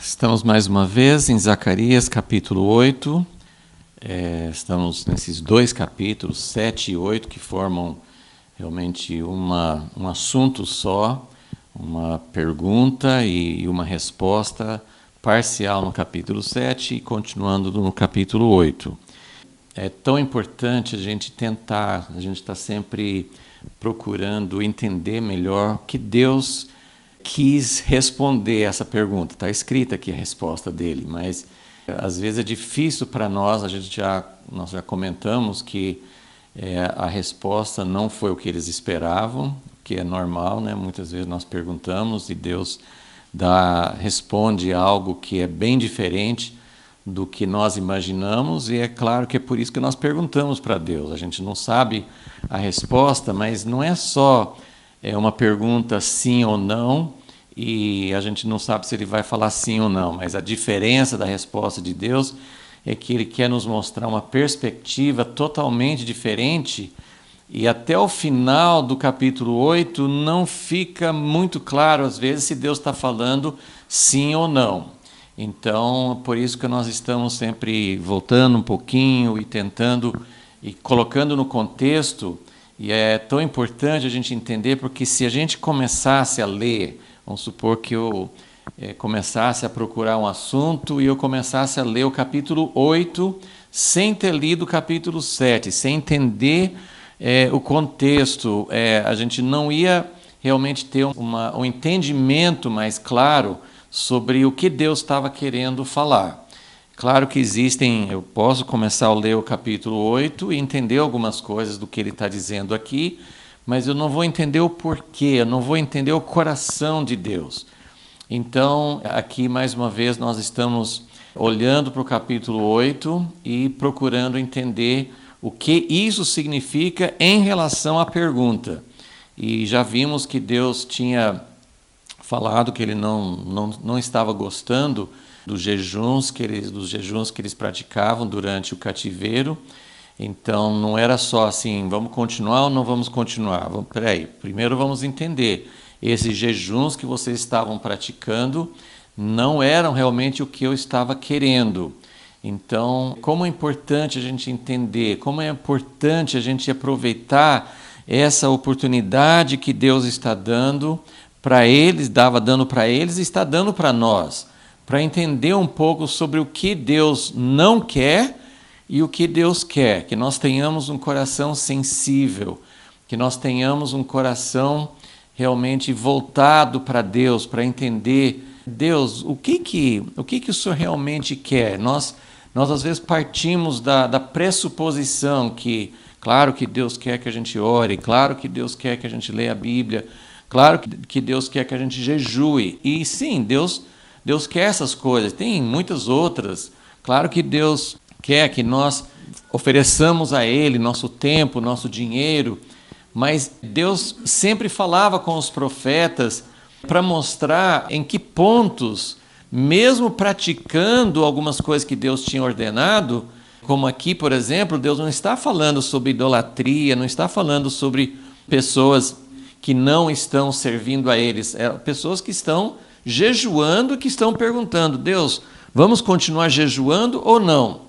Estamos mais uma vez em Zacarias capítulo 8. Estamos nesses dois capítulos, 7 e 8, que formam realmente um assunto só, uma pergunta e uma resposta parcial no capítulo 7 e continuando no capítulo 8. É tão importante a gente está sempre procurando entender melhor o que Deus quis responder essa pergunta. Está escrita aqui a resposta dele, mas às vezes é difícil para nós. Nós já comentamos que a resposta não foi o que eles esperavam, que é normal, né? Muitas vezes nós perguntamos e Deus responde algo que é bem diferente do que nós imaginamos, e é claro que é por isso que nós perguntamos para Deus. A gente não sabe a resposta, mas não é só uma pergunta sim ou não, e a gente não sabe se ele vai falar sim ou não, mas a diferença da resposta de Deus é que ele quer nos mostrar uma perspectiva totalmente diferente, e até o final do capítulo 8 não fica muito claro, às vezes, se Deus está falando sim ou não. Então, por isso que nós estamos sempre voltando um pouquinho e tentando e colocando no contexto. E é tão importante a gente entender, porque se a gente começasse a ler, vamos supor que eu começasse a procurar um assunto e eu começasse a ler o capítulo 8 sem ter lido o capítulo 7, sem entender o contexto, a gente não ia realmente ter um entendimento mais claro sobre o que Deus estava querendo falar. Claro que eu posso começar a ler o capítulo 8 e entender algumas coisas do que ele está dizendo aqui, mas eu não vou entender o porquê, eu não vou entender o coração de Deus. Então, aqui mais uma vez nós estamos olhando para o capítulo 8 e procurando entender o que isso significa em relação à pergunta. E já vimos que Deus tinha falado que ele não estava gostando dos jejuns que eles praticavam durante o cativeiro. Então não era só assim, vamos continuar ou não vamos continuar? Primeiro vamos entender, esses jejuns que vocês estavam praticando não eram realmente o que eu estava querendo. Então, como é importante a gente entender, como é importante a gente aproveitar essa oportunidade que Deus está dando para eles, estava dando para eles e está dando para nós, para entender um pouco sobre o que Deus não quer e o que Deus quer, que nós tenhamos um coração sensível, que nós tenhamos um coração realmente voltado para Deus, para entender, Deus, o que o Senhor realmente quer. Nós às vezes partimos da pressuposição que, claro que Deus quer que a gente ore, claro que Deus quer que a gente leia a Bíblia, claro que Deus quer que a gente jejue. E sim, Deus quer essas coisas. Tem muitas outras. Claro que Deus quer que nós ofereçamos a Ele nosso tempo, nosso dinheiro. Mas Deus sempre falava com os profetas para mostrar em que pontos, mesmo praticando algumas coisas que Deus tinha ordenado, como aqui, por exemplo, Deus não está falando sobre idolatria, não está falando sobre pessoas que não estão servindo a eles, pessoas que estão jejuando e que estão perguntando, Deus, vamos continuar jejuando ou não?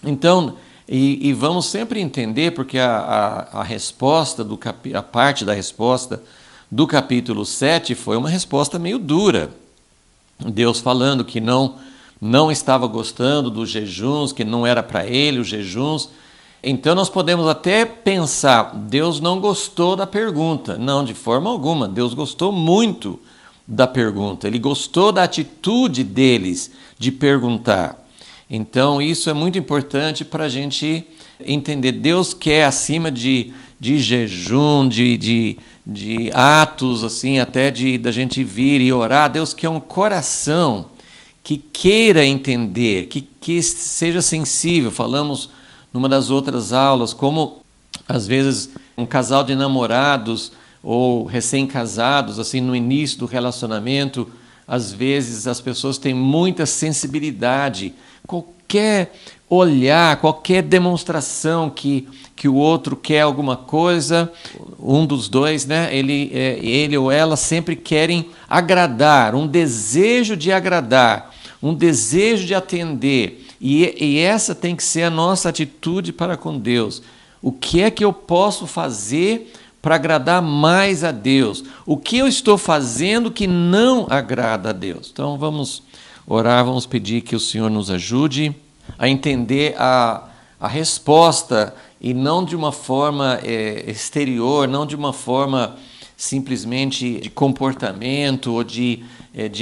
Então, e vamos sempre entender, porque a resposta, a parte da resposta do capítulo 7 foi uma resposta meio dura. Deus falando que não estava gostando dos jejuns, que não era para ele os jejuns. Então nós podemos até pensar, Deus não gostou da pergunta. Não, de forma alguma, Deus gostou muito da pergunta. Ele gostou da atitude deles de perguntar. Então isso é muito importante para a gente entender. Deus quer, acima de jejum, de atos, assim, até da gente vir e orar, Deus quer um coração que queira entender, que seja sensível. Falamos numa das outras aulas, como às vezes um casal de namorados ou recém-casados, assim, no início do relacionamento, às vezes as pessoas têm muita sensibilidade. Qualquer olhar, qualquer demonstração que o outro quer alguma coisa, um dos dois, né, ele ou ela sempre querem agradar, um desejo de agradar, um desejo de atender. E essa tem que ser a nossa atitude para com Deus. O que é que eu posso fazer para agradar mais a Deus? O que eu estou fazendo que não agrada a Deus? Então vamos orar, vamos pedir que o Senhor nos ajude a entender a resposta, e não de uma forma exterior, não de uma forma simplesmente de comportamento ou de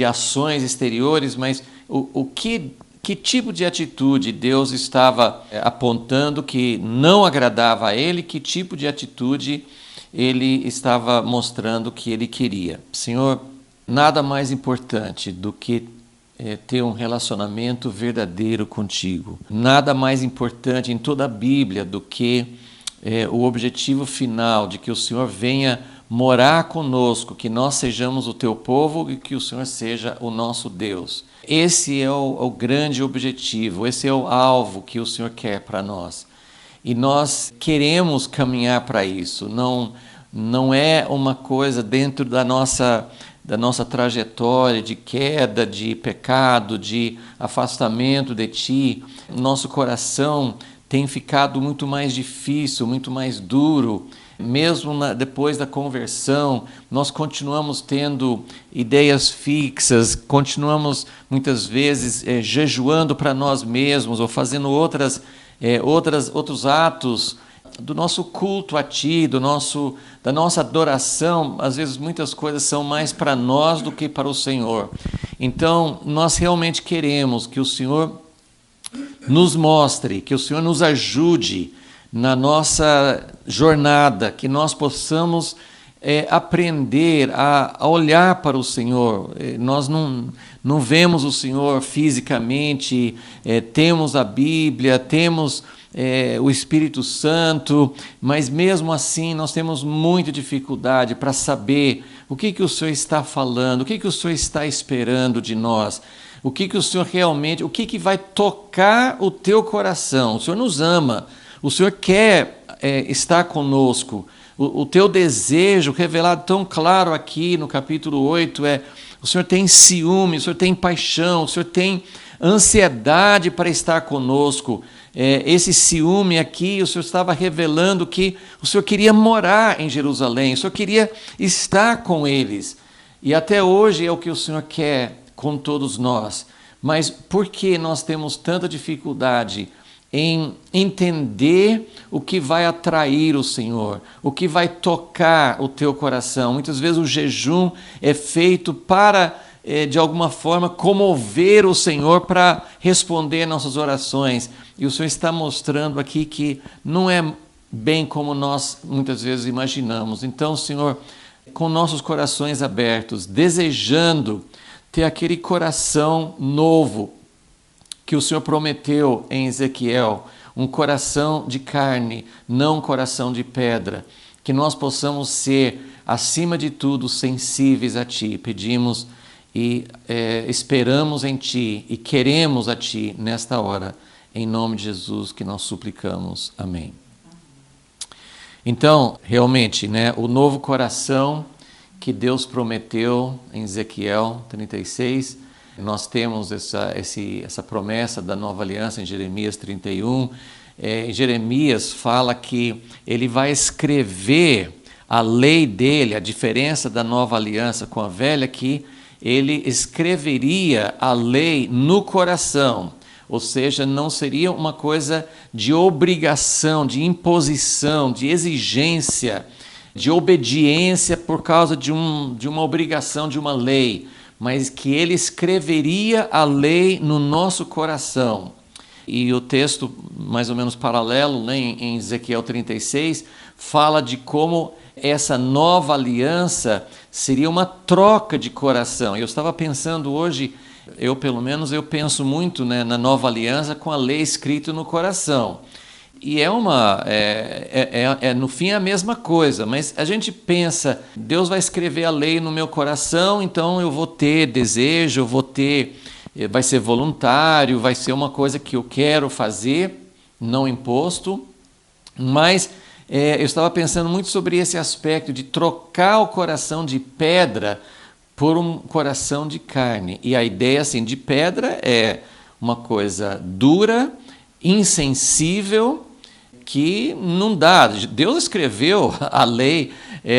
ações exteriores, mas que tipo de atitude Deus estava apontando que não agradava a Ele, que tipo de atitude Ele estava mostrando que Ele queria. Senhor, nada mais importante do que ter um relacionamento verdadeiro contigo. Nada mais importante em toda a Bíblia do que o objetivo final de que o Senhor venha morar conosco, que nós sejamos o teu povo e que o Senhor seja o nosso Deus. Esse é o grande objetivo, esse é o alvo que o Senhor quer para nós. E nós queremos caminhar para isso. Não é uma coisa dentro da nossa trajetória de queda, de pecado, de afastamento de Ti. Nosso coração tem ficado muito mais difícil, muito mais duro. Mesmo depois da conversão, nós continuamos tendo ideias fixas, continuamos muitas vezes jejuando para nós mesmos ou fazendo outros atos do nosso culto a Ti, da nossa adoração. Às vezes muitas coisas são mais para nós do que para o Senhor. Então, nós realmente queremos que o Senhor nos mostre, que o Senhor nos ajude na nossa jornada, que nós possamos aprender a olhar para o Senhor. Nós não vemos o Senhor fisicamente, temos a Bíblia, temos o Espírito Santo, mas mesmo assim nós temos muita dificuldade para saber o que o Senhor está falando, o que o Senhor está esperando de nós, o que o Senhor realmente, o que vai tocar o teu coração. O Senhor nos ama, o Senhor quer estar conosco. O teu desejo, revelado tão claro aqui no capítulo 8, o Senhor tem ciúme, o Senhor tem paixão, o Senhor tem ansiedade para estar conosco. Esse ciúme aqui, o Senhor estava revelando que o Senhor queria morar em Jerusalém, o Senhor queria estar com eles. E até hoje é o que o Senhor quer com todos nós. Mas por que nós temos tanta dificuldade em entender o que vai atrair o Senhor, o que vai tocar o teu coração? Muitas vezes o jejum é feito para, de alguma forma, comover o Senhor para responder nossas orações. E o Senhor está mostrando aqui que não é bem como nós muitas vezes imaginamos. Então, Senhor, com nossos corações abertos, desejando ter aquele coração novo que o Senhor prometeu em Ezequiel, um coração de carne, não um coração de pedra, que nós possamos ser, acima de tudo, sensíveis a Ti. Pedimos e esperamos em Ti e queremos a Ti nesta hora, em nome de Jesus que nós suplicamos. Amém. Então, realmente, o novo coração que Deus prometeu em Ezequiel 36, nós temos essa promessa da nova aliança em Jeremias 31. Jeremias fala que ele vai escrever a lei dele, a diferença da nova aliança com a velha, que ele escreveria a lei no coração, ou seja, não seria uma coisa de obrigação, de imposição, de exigência, de obediência por causa de uma obrigação, de uma lei, mas que ele escreveria a lei no nosso coração. E o texto, mais ou menos paralelo, em Ezequiel 36, fala de como essa nova aliança seria uma troca de coração. Eu estava pensando hoje, pelo menos eu penso muito, na nova aliança com a lei escrita no coração. E no fim é a mesma coisa, mas a gente pensa, Deus vai escrever a lei no meu coração, então eu vou ter desejo, vai ser voluntário, vai ser uma coisa que eu quero fazer, não imposto. Mas eu estava pensando muito sobre esse aspecto de trocar o coração de pedra por um coração de carne. E a ideia assim, de pedra é uma coisa dura, insensível, que não dá. Deus escreveu a lei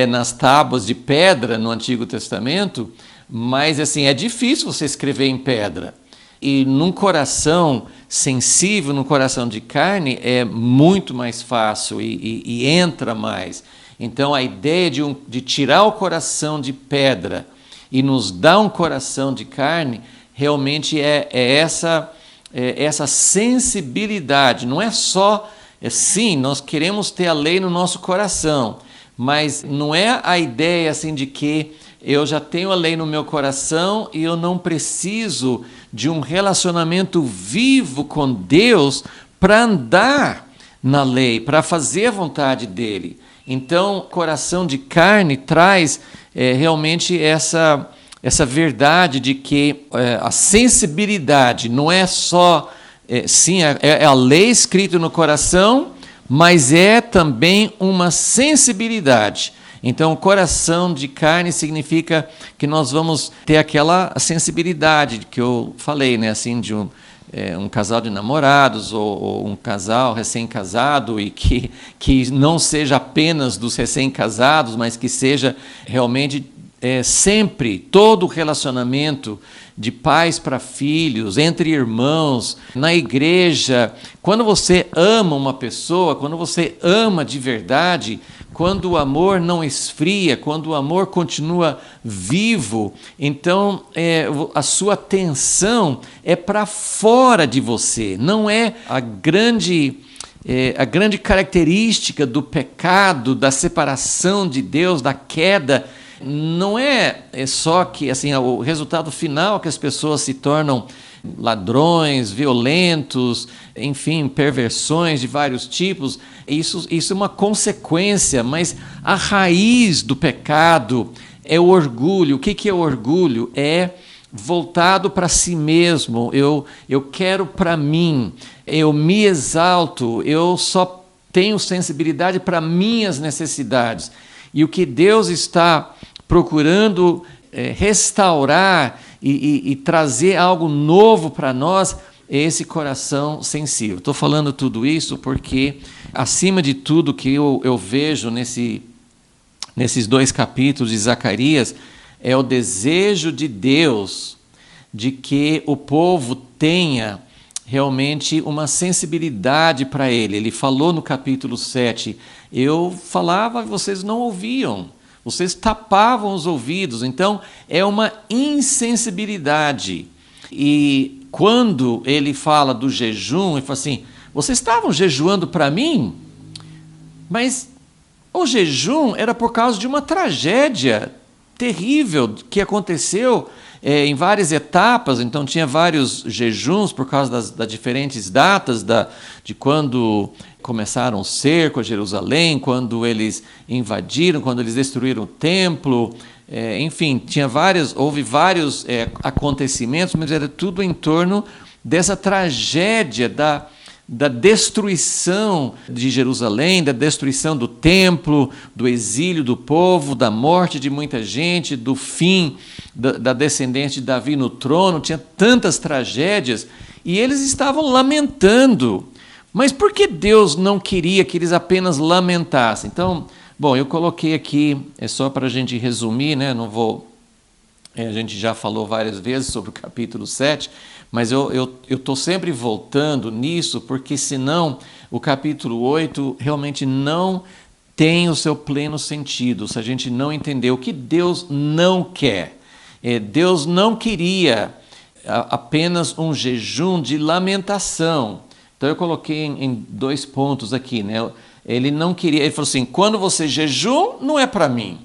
nas tábuas de pedra no Antigo Testamento, mas assim, é difícil você escrever em pedra. E num coração sensível, num coração de carne, é muito mais fácil e entra mais. Então, a ideia de tirar o coração de pedra e nos dar um coração de carne, realmente é essa sensibilidade. Não é só, sim, nós queremos ter a lei no nosso coração, mas não é a ideia assim de que eu já tenho a lei no meu coração e eu não preciso de um relacionamento vivo com Deus para andar na lei, para fazer a vontade dele. Então, coração de carne traz realmente essa verdade de que a sensibilidade não é só, sim, é a lei escrita no coração, mas é também uma sensibilidade. Então, coração de carne significa que nós vamos ter aquela sensibilidade que eu falei, né, assim, de um casal de namorados ou um casal recém-casado e que não seja apenas dos recém-casados, mas que seja realmente sempre todo o relacionamento de pais para filhos, entre irmãos, na igreja. Quando você ama uma pessoa, quando você ama de verdade, quando o amor não esfria, quando o amor continua vivo, então a sua atenção é para fora de você. Não é a grande característica do pecado, da separação de Deus, da queda. Não é só que assim, o resultado final que as pessoas se tornam ladrões, violentos, enfim, perversões de vários tipos. Isso é uma consequência, mas a raiz do pecado é o orgulho. O que é o orgulho? É voltado para si mesmo. Eu quero para mim, eu me exalto, eu só tenho sensibilidade para minhas necessidades. E o que Deus está procurando restaurar e trazer algo novo para nós é esse coração sensível. Estou falando tudo isso porque, acima de tudo que eu vejo nesses 2 capítulos de Zacarias, é o desejo de Deus de que o povo tenha realmente uma sensibilidade para Ele. Ele falou no capítulo 7, eu falava e vocês não ouviam. Vocês tapavam os ouvidos, então é uma insensibilidade. E quando ele fala do jejum, ele fala assim, vocês estavam jejuando para mim? Mas o jejum era por causa de uma tragédia terrível que aconteceu em várias etapas. Então tinha vários jejuns por causa das diferentes datas de quando começaram o cerco a Jerusalém, quando eles invadiram, quando eles destruíram o templo, enfim, houve vários acontecimentos, mas era tudo em torno dessa tragédia da destruição de Jerusalém, da destruição do templo, do exílio do povo, da morte de muita gente, do fim da descendente de Davi no trono. Tinha tantas tragédias e eles estavam lamentando. Mas por que Deus não queria que eles apenas lamentassem? Então, bom, eu coloquei aqui, é só para a gente resumir, né? Não vou. A gente já falou várias vezes sobre o capítulo 7, mas eu estou sempre voltando nisso, porque senão o capítulo 8 realmente não tem o seu pleno sentido, se a gente não entender o que Deus não quer. Deus não queria apenas um jejum de lamentação. Então eu coloquei em 2 pontos aqui, né? Ele não queria, ele falou assim, quando você jejum, não é para mim.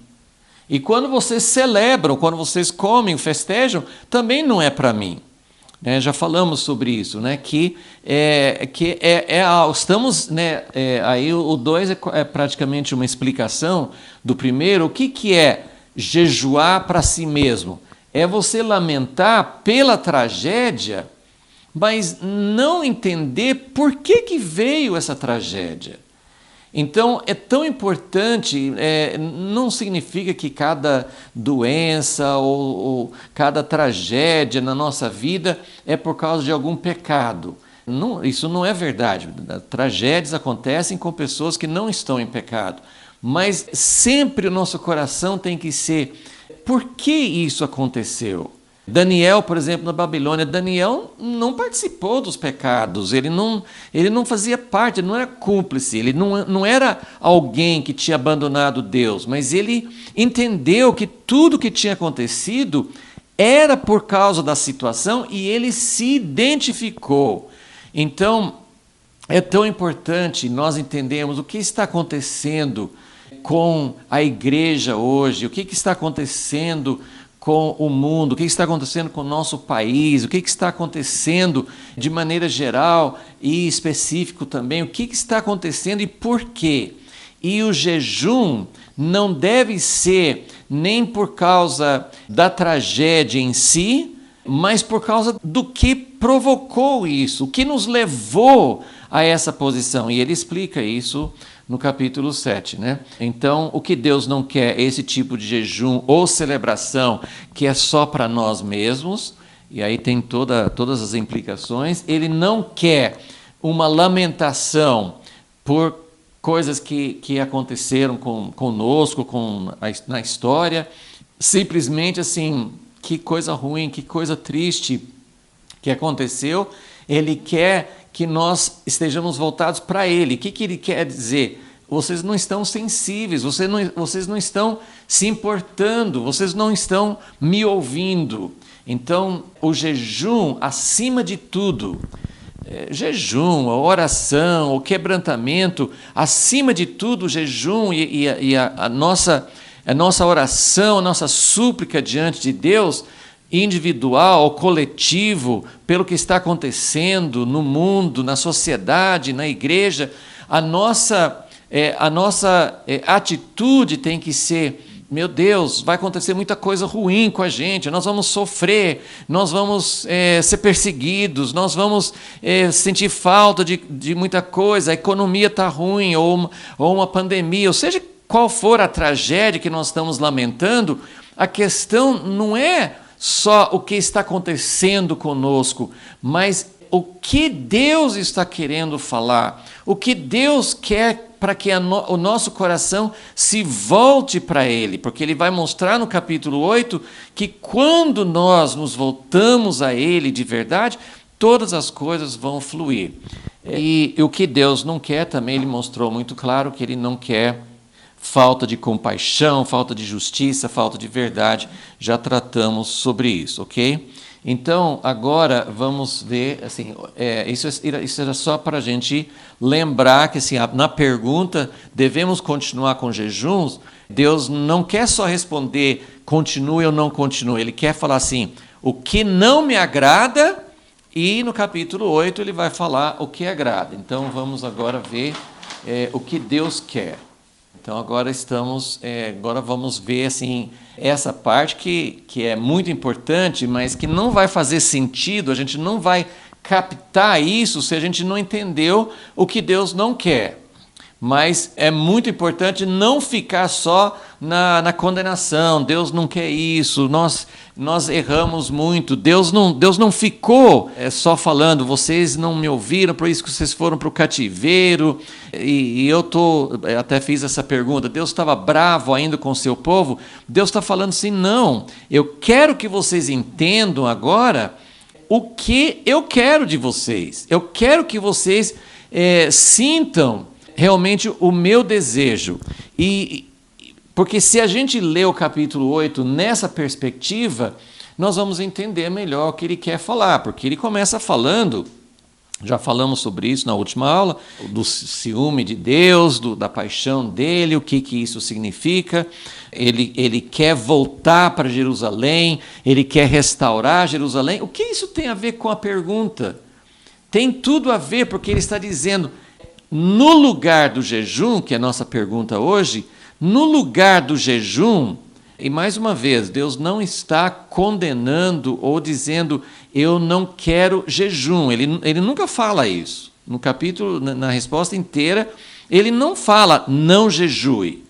E quando vocês celebram, quando vocês comem, festejam, também não é para mim. Já falamos sobre isso, né? Estamos, né? Aí o 2 é praticamente uma explicação do primeiro. O que é jejuar para si mesmo? É você lamentar pela tragédia, mas não entender por que veio essa tragédia. Então, é tão importante, não significa que cada doença ou cada tragédia na nossa vida é por causa de algum pecado. Não, isso não é verdade. Tragédias acontecem com pessoas que não estão em pecado. Mas sempre o nosso coração tem que ser: por que isso aconteceu? Daniel, por exemplo, na Babilônia, Daniel não participou dos pecados, ele não fazia parte, ele não era cúmplice, ele não era alguém que tinha abandonado Deus, mas ele entendeu que tudo que tinha acontecido era por causa da situação e ele se identificou. Então, é tão importante nós entendermos o que está acontecendo com a igreja hoje, o que está acontecendo com o mundo, o que está acontecendo com o nosso país, o que está acontecendo de maneira geral e específico também, o que está acontecendo e por quê. E o jejum não deve ser nem por causa da tragédia em si, mas por causa do que provocou isso, o que nos levou a essa posição. E ele explica isso no capítulo 7, né? Então, o que Deus não quer é esse tipo de jejum ou celebração que é só para nós mesmos, e aí tem todas as implicações. Ele não quer uma lamentação por coisas que aconteceram conosco, na história, simplesmente assim, que coisa ruim, que coisa triste que aconteceu. Ele quer que nós estejamos voltados para Ele. O que ele quer dizer? Vocês não estão sensíveis, vocês não estão se importando, vocês não estão me ouvindo. Então, o jejum, acima de tudo, jejum, a oração, o quebrantamento, acima de tudo, o jejum e a nossa oração, a nossa súplica diante de Deus, individual ou coletivo, pelo que está acontecendo no mundo, na sociedade, na igreja, a nossa atitude tem que ser: meu Deus, vai acontecer muita coisa ruim com a gente, nós vamos sofrer, nós vamos ser perseguidos, nós vamos sentir falta de muita coisa, a economia está ruim, ou uma pandemia, ou seja, qual for a tragédia que nós estamos lamentando, a questão não é só o que está acontecendo conosco, mas o que Deus está querendo falar, o que Deus quer para que o nosso coração se volte para Ele, porque Ele vai mostrar no capítulo 8 que quando nós nos voltamos a Ele de verdade, todas as coisas vão fluir. E o que Deus não quer também, Ele mostrou muito claro que Ele não quer falta de compaixão, falta de justiça, falta de verdade. Já tratamos sobre isso, ok? Então, agora vamos ver, assim, isso era só para a gente lembrar que, assim, na pergunta, devemos continuar com jejuns? Deus não quer só responder continue ou não continue, Ele quer falar assim, o que não me agrada, e no capítulo 8 Ele vai falar o que agrada. Então, vamos agora ver o que Deus quer. Então agora vamos ver assim, essa parte que é muito importante, mas que não vai fazer sentido, a gente não vai captar isso se a gente não entendeu o que Deus não quer. Mas é muito importante não ficar só na condenação. Deus não quer isso, nós erramos muito. Deus não ficou só falando, vocês não me ouviram, por isso que vocês foram para o cativeiro. E eu até fiz essa pergunta, Deus estava bravo ainda com o seu povo? Deus está falando assim, não, eu quero que vocês entendam agora o que eu quero de vocês. Eu quero que vocês sintam realmente o meu desejo. Porque se a gente lê o capítulo 8 nessa perspectiva, nós vamos entender melhor o que ele quer falar, porque ele começa falando, já falamos sobre isso na última aula, do ciúme de Deus, da paixão dele, o que isso significa. Ele quer voltar para Jerusalém, ele quer restaurar Jerusalém. O que isso tem a ver com a pergunta? Tem tudo a ver, porque ele está dizendo, no lugar do jejum, que é a nossa pergunta hoje, no lugar do jejum, e mais uma vez, Deus não está condenando ou dizendo, eu não quero jejum. Ele nunca fala isso. No capítulo, na resposta inteira, Ele não fala não jejue,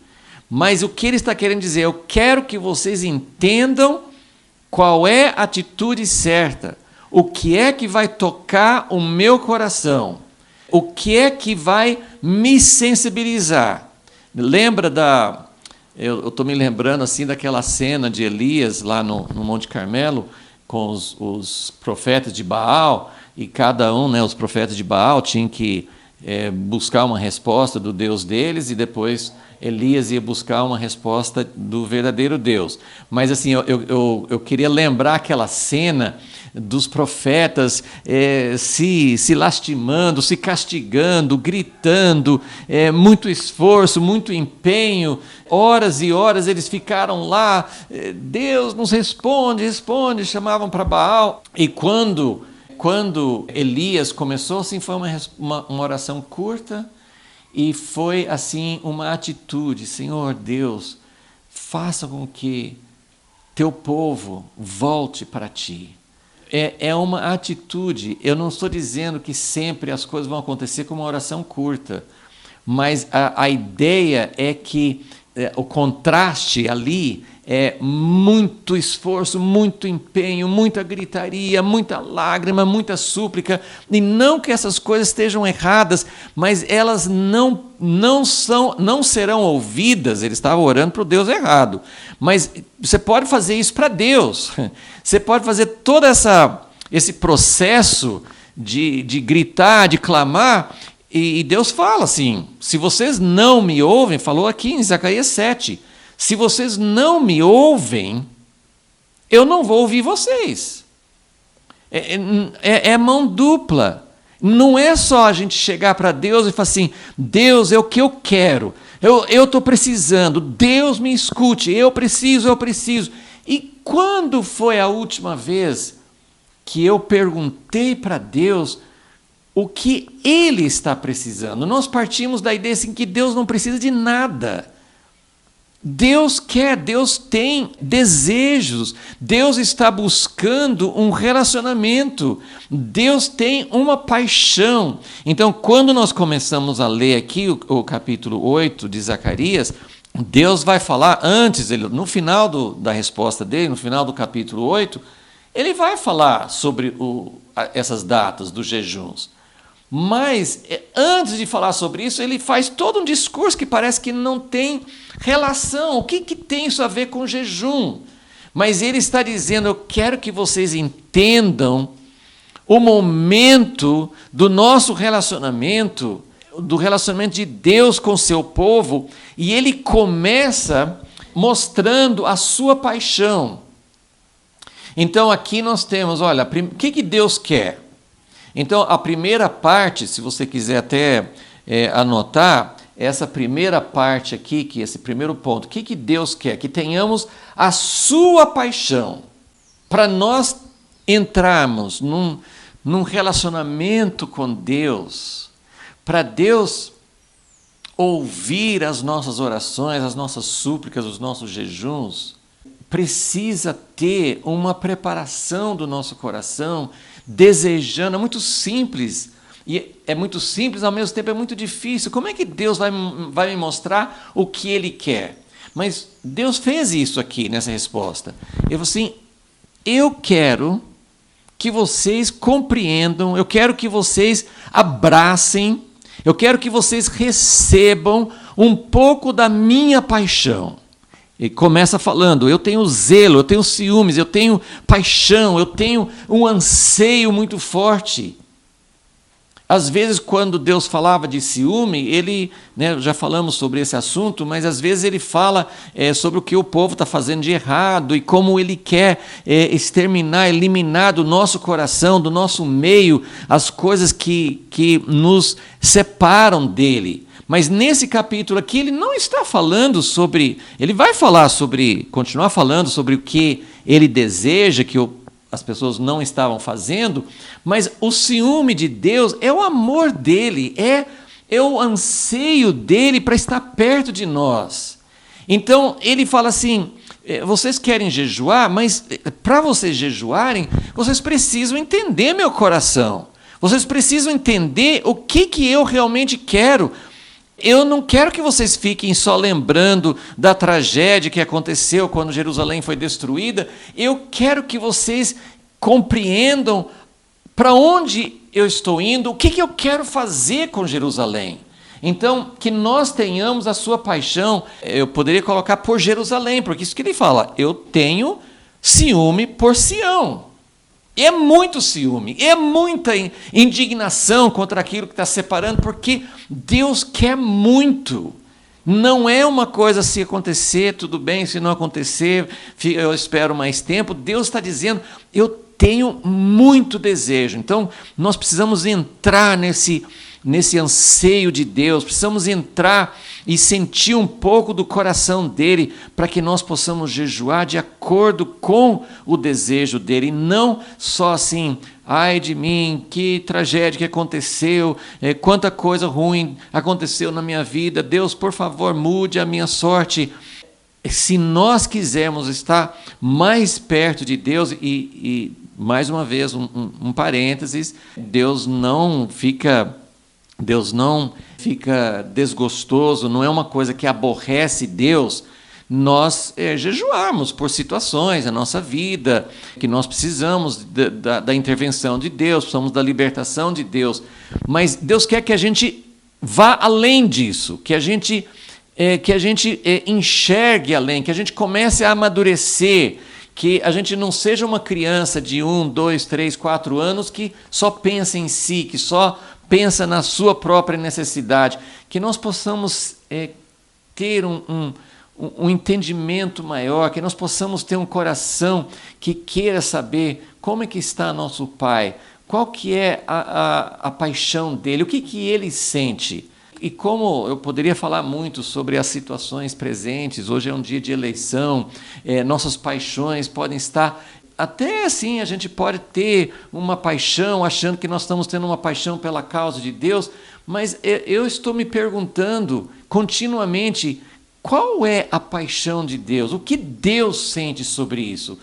mas o que ele está querendo dizer, eu quero que vocês entendam qual é a atitude certa, o que é que vai tocar o meu coração, o que é que vai me sensibilizar. Lembra eu estou me lembrando assim daquela cena de Elias lá no Monte Carmelo, com os profetas de Baal, e cada um, os profetas de Baal, tinham que buscar uma resposta do Deus deles, e depois Elias ia buscar uma resposta do verdadeiro Deus. Mas assim, eu queria lembrar aquela cena dos profetas se lastimando, se castigando, gritando, muito esforço, muito empenho, horas e horas eles ficaram lá, Deus nos responde, chamavam para Baal. E quando Elias começou, assim, foi uma oração curta, e foi assim uma atitude, Senhor Deus, faça com que teu povo volte para ti. É uma atitude. Eu não estou dizendo que sempre as coisas vão acontecer com uma oração curta, mas a ideia é que o contraste ali é muito esforço, muito empenho, muita gritaria, muita lágrima, muita súplica, e não que essas coisas estejam erradas, mas elas não serão ouvidas. Ele estava orando para o Deus errado, mas você pode fazer isso para Deus, você pode fazer todo esse processo de gritar, de clamar, e Deus fala assim, se vocês não me ouvem, falou aqui em Zacarias 7, se vocês não me ouvem, eu não vou ouvir vocês. É mão dupla. Não é só a gente chegar para Deus e falar assim, Deus, é o que eu quero, eu estou precisando, Deus me escute, eu preciso. E quando foi a última vez que eu perguntei para Deus o que Ele está precisando? Nós partimos da ideia assim, que Deus não precisa de nada. Deus quer, Deus tem desejos, Deus está buscando um relacionamento, Deus tem uma paixão. Então, quando nós começamos a ler aqui o capítulo 8 de Zacarias, Deus vai falar antes, no final da resposta dele, no final do capítulo 8, ele vai falar sobre essas datas dos jejuns. Mas, antes de falar sobre isso, ele faz todo um discurso que parece que não tem relação. O que tem isso a ver com jejum? Mas ele está dizendo, eu quero que vocês entendam o momento do nosso relacionamento, do relacionamento de Deus com o seu povo, e ele começa mostrando a sua paixão. Então, aqui nós temos, olha, o que Deus quer? Então, a primeira parte, se você quiser até anotar, essa primeira parte aqui, que esse primeiro ponto, o que Deus quer? Que tenhamos a sua paixão, para nós entrarmos num relacionamento com Deus, para Deus ouvir as nossas orações, as nossas súplicas, os nossos jejuns, precisa ter uma preparação do nosso coração, desejando. É muito simples, e é muito simples, ao mesmo tempo é muito difícil. Como é que Deus vai me mostrar o que Ele quer? Mas Deus fez isso aqui nessa resposta. Ele falou assim, eu quero que vocês compreendam, eu quero que vocês abracem, eu quero que vocês recebam um pouco da minha paixão. E começa falando, eu tenho zelo, eu tenho ciúmes, eu tenho paixão, eu tenho um anseio muito forte. Às vezes, quando Deus falava de ciúme, ele, já falamos sobre esse assunto, mas às vezes ele fala sobre o que o povo está fazendo de errado e como ele quer exterminar, eliminar do nosso coração, do nosso meio, as coisas que nos separam dele. Mas nesse capítulo aqui ele não está falando sobre, ele vai falar sobre, continuar falando sobre o que ele deseja, que as pessoas não estavam fazendo, mas o ciúme de Deus é o amor dele, é o anseio dele para estar perto de nós. Então ele fala assim, vocês querem jejuar, mas para vocês jejuarem, vocês precisam entender meu coração, vocês precisam entender o que eu realmente quero. Eu não quero que vocês fiquem só lembrando da tragédia que aconteceu quando Jerusalém foi destruída. Eu quero que vocês compreendam para onde eu estou indo, o que eu quero fazer com Jerusalém. Então, que nós tenhamos a sua paixão, eu poderia colocar por Jerusalém, porque isso que ele fala, eu tenho ciúme por Sião. É muito ciúme, é muita indignação contra aquilo que está separando, porque Deus quer muito. Não é uma coisa, se acontecer, tudo bem, se não acontecer, eu espero mais tempo. Deus está dizendo, eu tenho muito desejo. Então, nós precisamos entrar nesse anseio de Deus, precisamos entrar e sentir um pouco do coração dele, para que nós possamos jejuar de acordo com o desejo dele, e não só assim, ai de mim, que tragédia que aconteceu, quanta coisa ruim aconteceu na minha vida, Deus, por favor, mude a minha sorte. Se nós quisermos estar mais perto de Deus, e mais uma vez, um parênteses, Deus não fica desgostoso, não é uma coisa que aborrece Deus, nós jejuarmos por situações na nossa vida, que nós precisamos da intervenção de Deus, precisamos da libertação de Deus, mas Deus quer que a gente vá além disso, que a gente enxergue além, que a gente comece a amadurecer, que a gente não seja uma criança de 1, 2, 3, 4 anos que só pensa em si, que só pensa na sua própria necessidade, que nós possamos ter um entendimento maior, que nós possamos ter um coração que queira saber como é que está nosso Pai, qual que é a paixão dele, o que ele sente. E como eu poderia falar muito sobre as situações presentes, hoje é um dia de eleição, nossas paixões podem estar... Até assim, a gente pode ter uma paixão, achando que nós estamos tendo uma paixão pela causa de Deus, mas eu estou me perguntando continuamente, qual é a paixão de Deus? O que Deus sente sobre isso?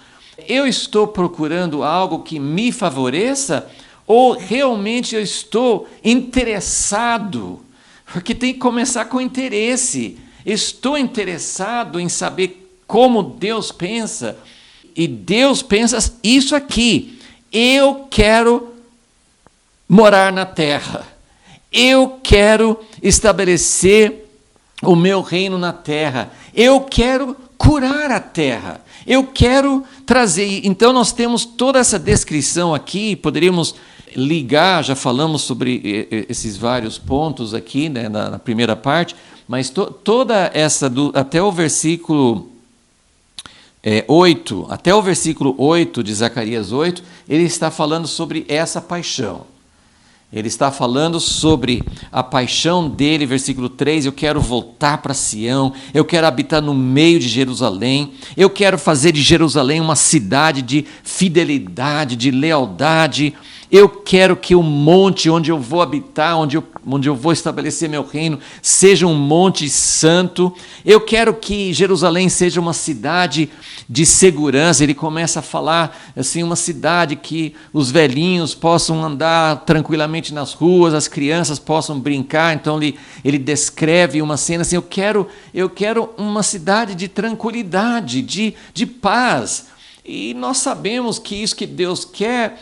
Eu estou procurando algo que me favoreça ou realmente eu estou interessado? Porque tem que começar com interesse. Estou interessado em saber como Deus pensa. E Deus pensa isso aqui, eu quero morar na terra, eu quero estabelecer o meu reino na terra, eu quero curar a terra, eu quero trazer... Então nós temos toda essa descrição aqui, poderíamos ligar, já falamos sobre esses vários pontos aqui, né, na primeira parte, mas toda essa, até o versículo... 8, até o versículo 8 de Zacarias 8, ele está falando sobre essa paixão. Ele está falando sobre a paixão dele, versículo 3, eu quero voltar para Sião, eu quero habitar no meio de Jerusalém, eu quero fazer de Jerusalém uma cidade de fidelidade, de lealdade, eu quero que o monte onde eu vou habitar, onde eu vou estabelecer meu reino, seja um monte santo. Eu quero que Jerusalém seja uma cidade de segurança. Ele começa a falar assim, uma cidade que os velhinhos possam andar tranquilamente nas ruas, as crianças possam brincar. Então ele descreve uma cena assim, eu quero uma cidade de tranquilidade, de paz. E nós sabemos que isso que Deus quer...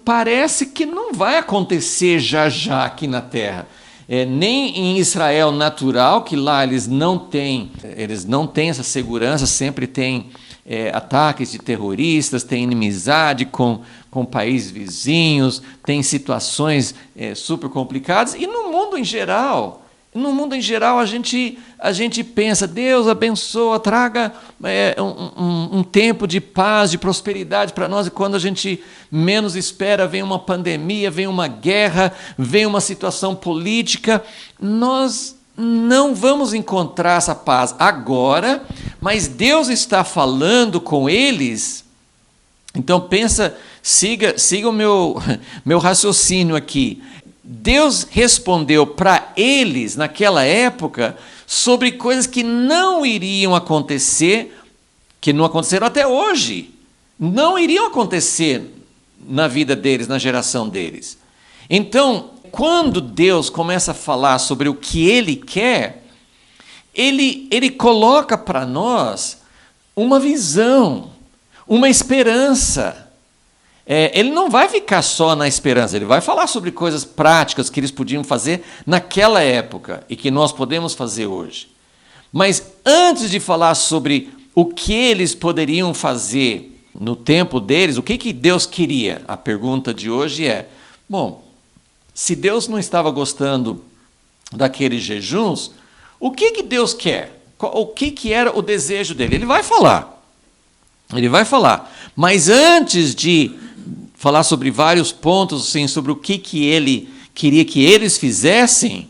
parece que não vai acontecer já aqui na terra. Nem em Israel natural, que lá eles não têm essa segurança, sempre tem ataques de terroristas, tem inimizade com países vizinhos, tem situações super complicadas. E no mundo em geral, a gente pensa, Deus abençoa, traga um tempo de paz, de prosperidade para nós, e quando a gente menos espera, vem uma pandemia, vem uma guerra, vem uma situação política, nós não vamos encontrar essa paz agora, mas Deus está falando com eles. Então siga o meu raciocínio aqui. Deus respondeu para eles, naquela época, sobre coisas que não iriam acontecer, que não aconteceram até hoje. Não iriam acontecer na vida deles, na geração deles. Então, Quando Deus começa a falar sobre o que Ele quer, Ele coloca para nós uma visão, uma esperança. Ele não vai ficar só na esperança, ele vai falar sobre coisas práticas que eles podiam fazer naquela época e que nós podemos fazer hoje. Mas antes de falar sobre o que eles poderiam fazer no tempo deles, o que Deus queria? A pergunta de hoje é, bom, se Deus não estava gostando daqueles jejuns, o que Deus quer? O que era o desejo dele? Ele vai falar. Ele vai falar. Mas antes de falar sobre vários pontos, assim, sobre o que ele queria que eles fizessem,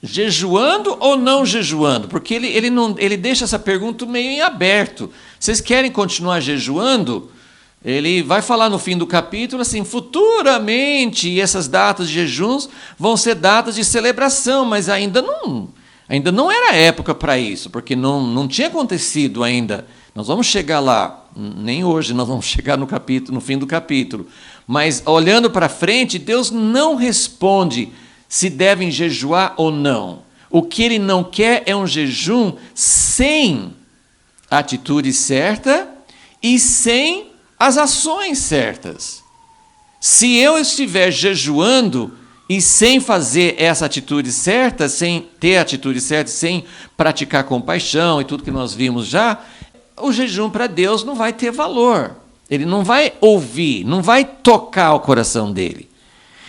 jejuando ou não jejuando? Porque ele deixa essa pergunta meio em aberto. Vocês querem continuar jejuando? Ele vai falar no fim do capítulo assim, futuramente essas datas de jejuns vão ser datas de celebração, mas ainda não era época para isso, porque não tinha acontecido ainda. Nós vamos chegar lá, nem hoje nós vamos chegar no fim do capítulo. Mas olhando para frente, Deus não responde se devem jejuar ou não. O que ele não quer é um jejum sem a atitude certa e sem as ações certas. Se eu estiver jejuando e sem fazer essa atitude certa, sem ter a atitude certa, sem praticar compaixão e tudo que nós vimos já, o jejum para Deus não vai ter valor. Ele não vai ouvir, não vai tocar o coração dele.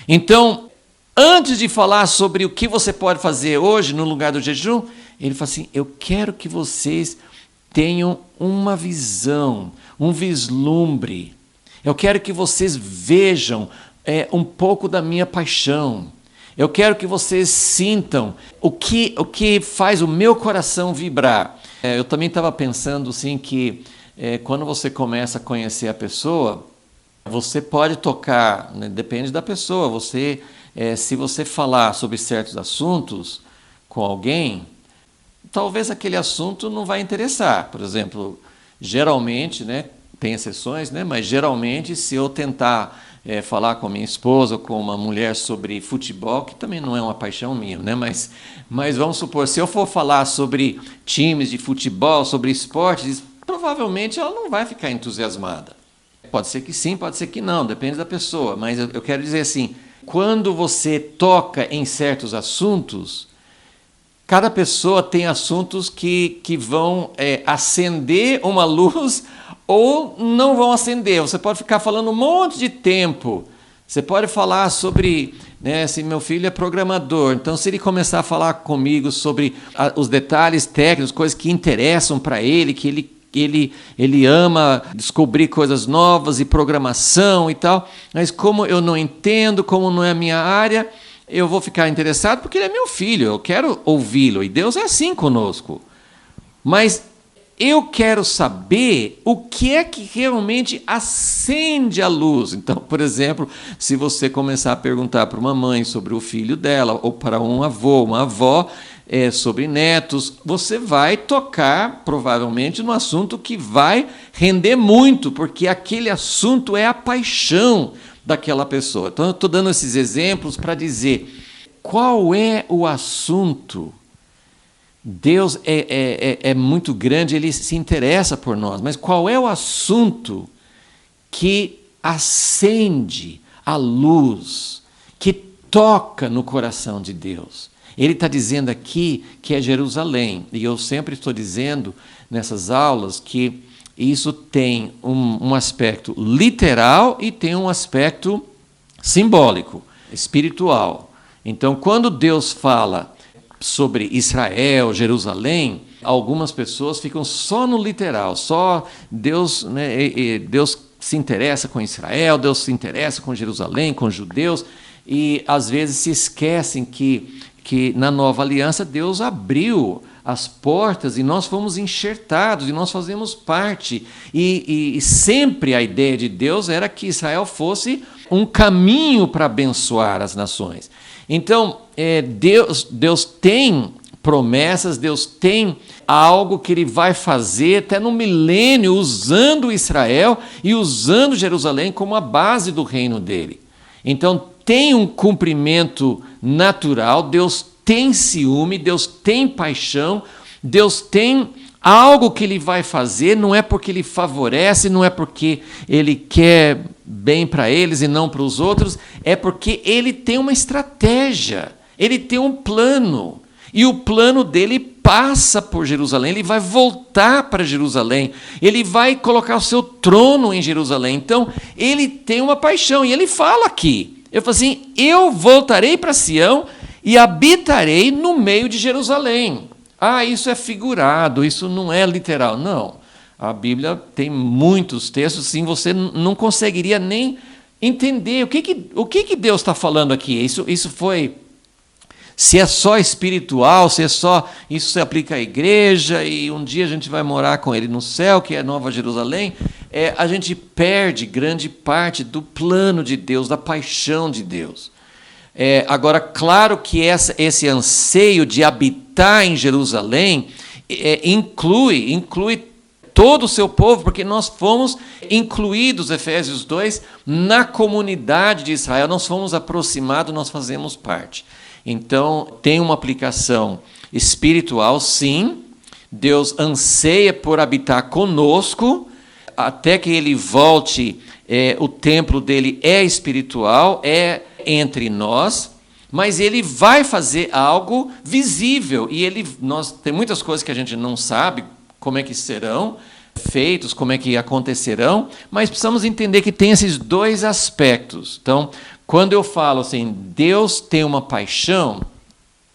Então, antes de falar sobre o que você pode fazer hoje no lugar do jejum, ele fala assim, eu quero que vocês tenham uma visão, um vislumbre. Eu quero que vocês vejam um pouco da minha paixão. Eu quero que vocês sintam o que faz o meu coração vibrar. Eu também estava pensando assim, que quando você começa a conhecer a pessoa, você pode tocar, né, depende da pessoa. Se você falar sobre certos assuntos com alguém, talvez aquele assunto não vai interessar. Por exemplo, geralmente, né, tem exceções, né, mas geralmente se eu tentar falar com a minha esposa ou com uma mulher sobre futebol, que também não é uma paixão minha, né? Mas vamos supor, se eu for falar sobre times de futebol, sobre esportes, provavelmente ela não vai ficar entusiasmada. Pode ser que sim, pode ser que não, depende da pessoa. Mas eu quero dizer assim, quando você toca em certos assuntos, cada pessoa tem assuntos que vão acender uma luz ou não vão acender. Você pode ficar falando um monte de tempo. Você pode falar sobre, né, se meu filho é programador, então se ele começar a falar comigo sobre os detalhes técnicos, coisas que interessam para ele, que ele ama descobrir coisas novas e programação e tal, mas como eu não entendo, como não é a minha área, eu vou ficar interessado porque ele é meu filho, eu quero ouvi-lo, e Deus é assim conosco. Mas eu quero saber o que é que realmente acende a luz. Então, por exemplo, se você começar a perguntar para uma mãe sobre o filho dela, ou para um avô, uma avó, sobre netos, você vai tocar, provavelmente, no assunto que vai render muito, porque aquele assunto é a paixão daquela pessoa. Então, eu estou dando esses exemplos para dizer qual é o assunto. Deus é muito grande, ele se interessa por nós, mas qual é o assunto que acende a luz, que toca no coração de Deus? Ele está dizendo aqui que é Jerusalém, e eu sempre estou dizendo nessas aulas que isso tem um aspecto literal e tem um aspecto simbólico, espiritual. Então, quando Deus fala sobre Israel, Jerusalém, algumas pessoas ficam só no literal, só Deus, né, Deus se interessa com Israel, Deus se interessa com Jerusalém, com os judeus, e às vezes se esquecem que na nova aliança Deus abriu as portas e nós fomos enxertados e nós fazemos parte. E sempre a ideia de Deus era que Israel fosse um caminho para abençoar as nações. Então, Deus tem promessas, Deus tem algo que Ele vai fazer até no milênio, usando Israel e usando Jerusalém como a base do reino dele. Então, tem um cumprimento natural, Deus tem ciúme, Deus tem paixão, Deus tem algo que Ele vai fazer, não é porque Ele favorece, não é porque Ele quer bem para eles e não para os outros, é porque Ele tem uma estratégia, Ele tem um plano, e o plano dele passa por Jerusalém, Ele vai voltar para Jerusalém, Ele vai colocar o seu trono em Jerusalém. Então, Ele tem uma paixão, e Ele fala aqui, eu falo assim, eu voltarei para Sião e habitarei no meio de Jerusalém. Ah, isso é figurado, isso não é literal. Não, a Bíblia tem muitos textos, assim, você não conseguiria nem entender o que Deus está falando aqui. Isso foi, se é só espiritual, se é só, isso se aplica à igreja e um dia a gente vai morar com Ele no céu, que é Nova Jerusalém, a gente perde grande parte do plano de Deus, da paixão de Deus. Agora, claro que esse anseio de habitar em Jerusalém inclui todo o seu povo, porque nós fomos incluídos, Efésios 2, na comunidade de Israel, nós fomos aproximados, nós fazemos parte. Então, tem uma aplicação espiritual, sim, Deus anseia por habitar conosco, até que Ele volte, o templo dele é espiritual, é entre nós, mas Ele vai fazer algo visível, e tem muitas coisas que a gente não sabe como é que serão feitos, como é que acontecerão, mas precisamos entender que tem esses dois aspectos. Então, quando eu falo assim, Deus tem uma paixão,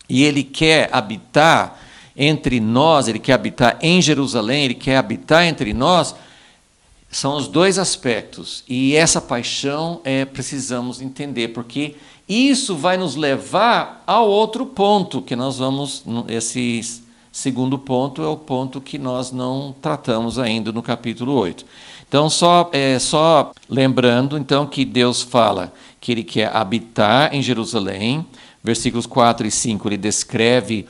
e Ele quer habitar entre nós, Ele quer habitar em Jerusalém, Ele quer habitar entre nós, são os dois aspectos, e essa paixão precisamos entender, porque isso vai nos levar ao outro ponto, que nós vamos, esse segundo ponto é o ponto que nós não tratamos ainda no capítulo 8. Então, só lembrando então, que Deus fala que Ele quer habitar em Jerusalém. Versículos 4 e 5, ele descreve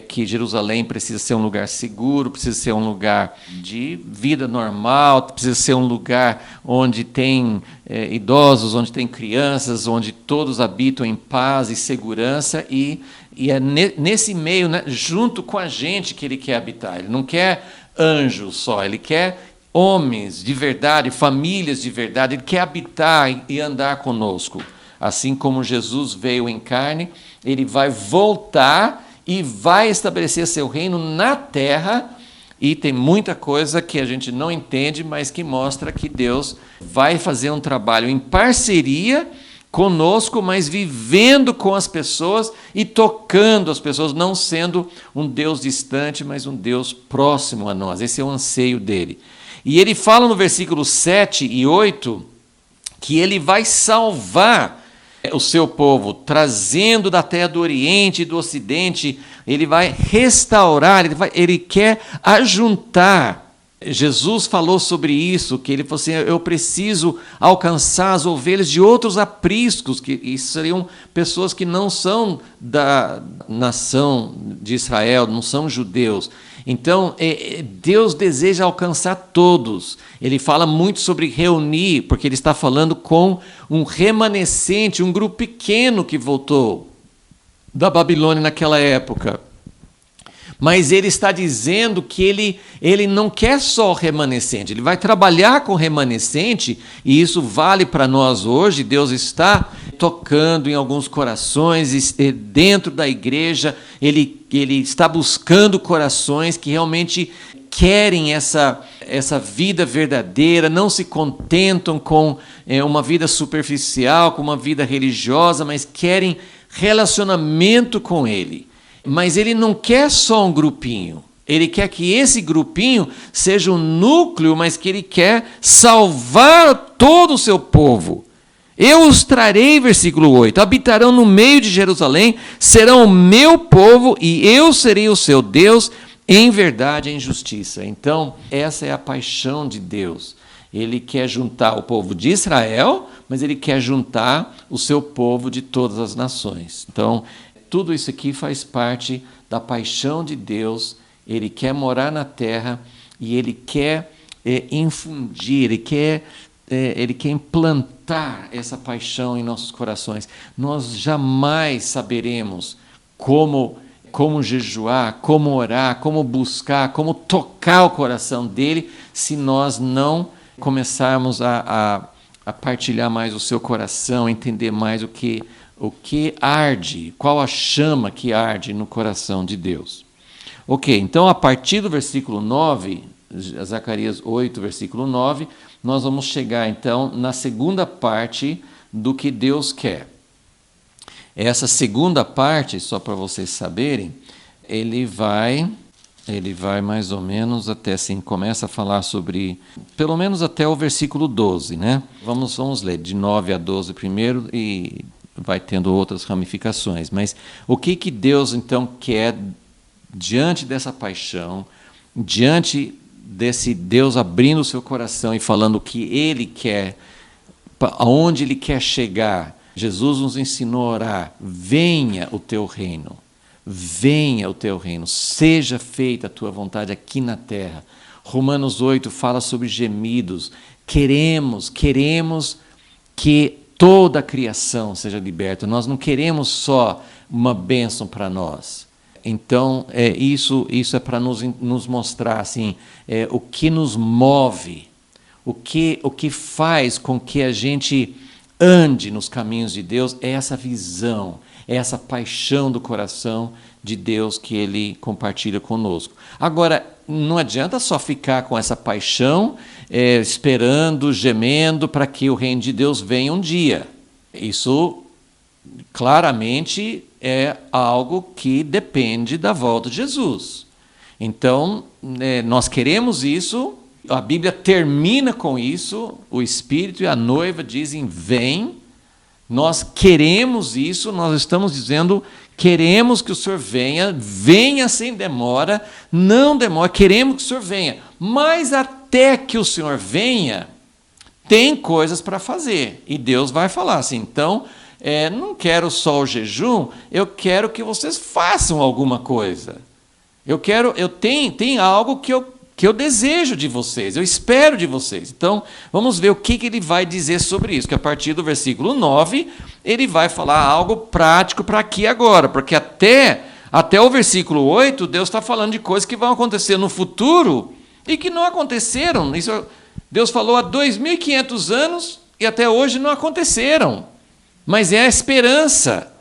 que Jerusalém precisa ser um lugar seguro, precisa ser um lugar de vida normal, precisa ser um lugar onde tem idosos, onde tem crianças, onde todos habitam em paz e segurança, e é nesse meio, né, junto com a gente, que Ele quer habitar. Ele não quer anjos só, Ele quer homens de verdade, famílias de verdade, Ele quer habitar e andar conosco. Assim como Jesus veio em carne, Ele vai voltar e vai estabelecer seu reino na terra, e tem muita coisa que a gente não entende, mas que mostra que Deus vai fazer um trabalho em parceria conosco, mas vivendo com as pessoas e tocando as pessoas, não sendo um Deus distante, mas um Deus próximo a nós. Esse é o anseio dele. E ele fala no versículo 7 e 8 que Ele vai salvar o seu povo, trazendo da terra do Oriente e do Ocidente. Ele vai restaurar, ele quer ajuntar. Jesus falou sobre isso, que Ele falou assim, eu preciso alcançar as ovelhas de outros apriscos, que seriam pessoas que não são da nação de Israel, não são judeus. Então, Deus deseja alcançar todos. Ele fala muito sobre reunir, porque Ele está falando com um remanescente, um grupo pequeno que voltou da Babilônia naquela época. Mas Ele está dizendo que ele não quer só o remanescente, Ele vai trabalhar com o remanescente, e isso vale para nós hoje. Deus está tocando em alguns corações, dentro da igreja, Ele está buscando corações que realmente querem essa vida verdadeira, não se contentam com uma vida superficial, com uma vida religiosa, mas querem relacionamento com Ele. Mas Ele não quer só um grupinho, Ele quer que esse grupinho seja um núcleo, mas que Ele quer salvar todo o seu povo. Eu os trarei, versículo 8, habitarão no meio de Jerusalém, serão o meu povo e eu serei o seu Deus, em verdade e em justiça. Então, essa é a paixão de Deus. Ele quer juntar o povo de Israel, mas Ele quer juntar o seu povo de todas as nações. Então, tudo isso aqui faz parte da paixão de Deus. Ele quer morar na terra e Ele quer infundir, Ele quer Ele quer implantar essa paixão em nossos corações. Nós jamais saberemos como jejuar, como orar, como buscar, como tocar o coração dele, se nós não começarmos a partilhar mais o seu coração, entender mais o que arde, qual a chama que arde no coração de Deus. Ok, então a partir do versículo 9, Zacarias 8, versículo 9, nós vamos chegar então na segunda parte do que Deus quer. Essa segunda parte, só para vocês saberem, ele vai mais ou menos até assim, começa a falar sobre, pelo menos até o versículo 12, né? Vamos ler de 9 a 12 primeiro e vai tendo outras ramificações. Mas o que Deus então quer diante dessa paixão, diante desse Deus abrindo o seu coração e falando o que Ele quer, aonde Ele quer chegar? Jesus nos ensinou a orar: venha o teu reino, venha o teu reino, seja feita a tua vontade aqui na terra. Romanos 8 fala sobre gemidos. Queremos que toda a criação seja liberta. Nós não queremos só uma bênção para nós. Então, isso é para nos mostrar assim, o que nos move, o que faz com que a gente ande nos caminhos de Deus, é essa visão, é essa paixão do coração de Deus que Ele compartilha conosco. Agora, não adianta só ficar com essa paixão, esperando, gemendo para que o reino de Deus venha um dia. Isso claramente é algo que depende da volta de Jesus. Então, nós queremos isso, a Bíblia termina com isso, o Espírito e a noiva dizem: vem, nós queremos isso, nós estamos dizendo: queremos que o Senhor venha sem demora, não demore, queremos que o Senhor venha, mas até que o Senhor venha, tem coisas para fazer, e Deus vai falar assim: então, não quero só o jejum, eu quero que vocês façam alguma coisa. Tem algo que eu desejo de vocês, eu espero de vocês. Então, vamos ver o que ele vai dizer sobre isso, que a partir do versículo 9, ele vai falar algo prático para aqui e agora, porque até o versículo 8, Deus está falando de coisas que vão acontecer no futuro e que não aconteceram. Isso, Deus falou há 2.500 anos e até hoje não aconteceram. Mas é a esperança,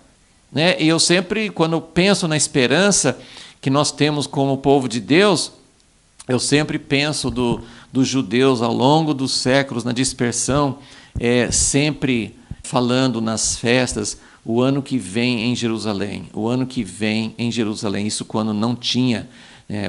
né? E eu sempre, quando penso na esperança que nós temos como povo de Deus, eu sempre penso dos judeus ao longo dos séculos, na dispersão, sempre falando nas festas: o ano que vem em Jerusalém, o ano que vem em Jerusalém. Isso quando não tinha.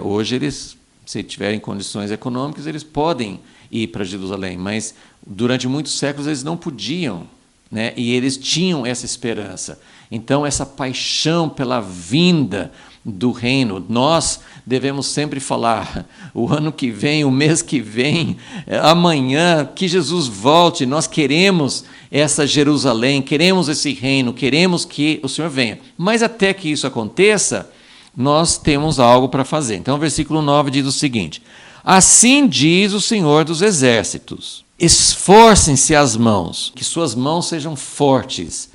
Hoje eles, se tiverem condições econômicas, eles podem ir para Jerusalém, mas durante muitos séculos eles não podiam. Né? E eles tinham essa esperança. Então, essa paixão pela vinda do reino, nós devemos sempre falar: o ano que vem, o mês que vem, amanhã, que Jesus volte. Nós queremos essa Jerusalém, queremos esse reino, queremos que o Senhor venha. Mas até que isso aconteça, nós temos algo para fazer. Então, o versículo 9 diz o seguinte: assim diz o Senhor dos Exércitos: esforcem-se as mãos, que suas mãos sejam fortes,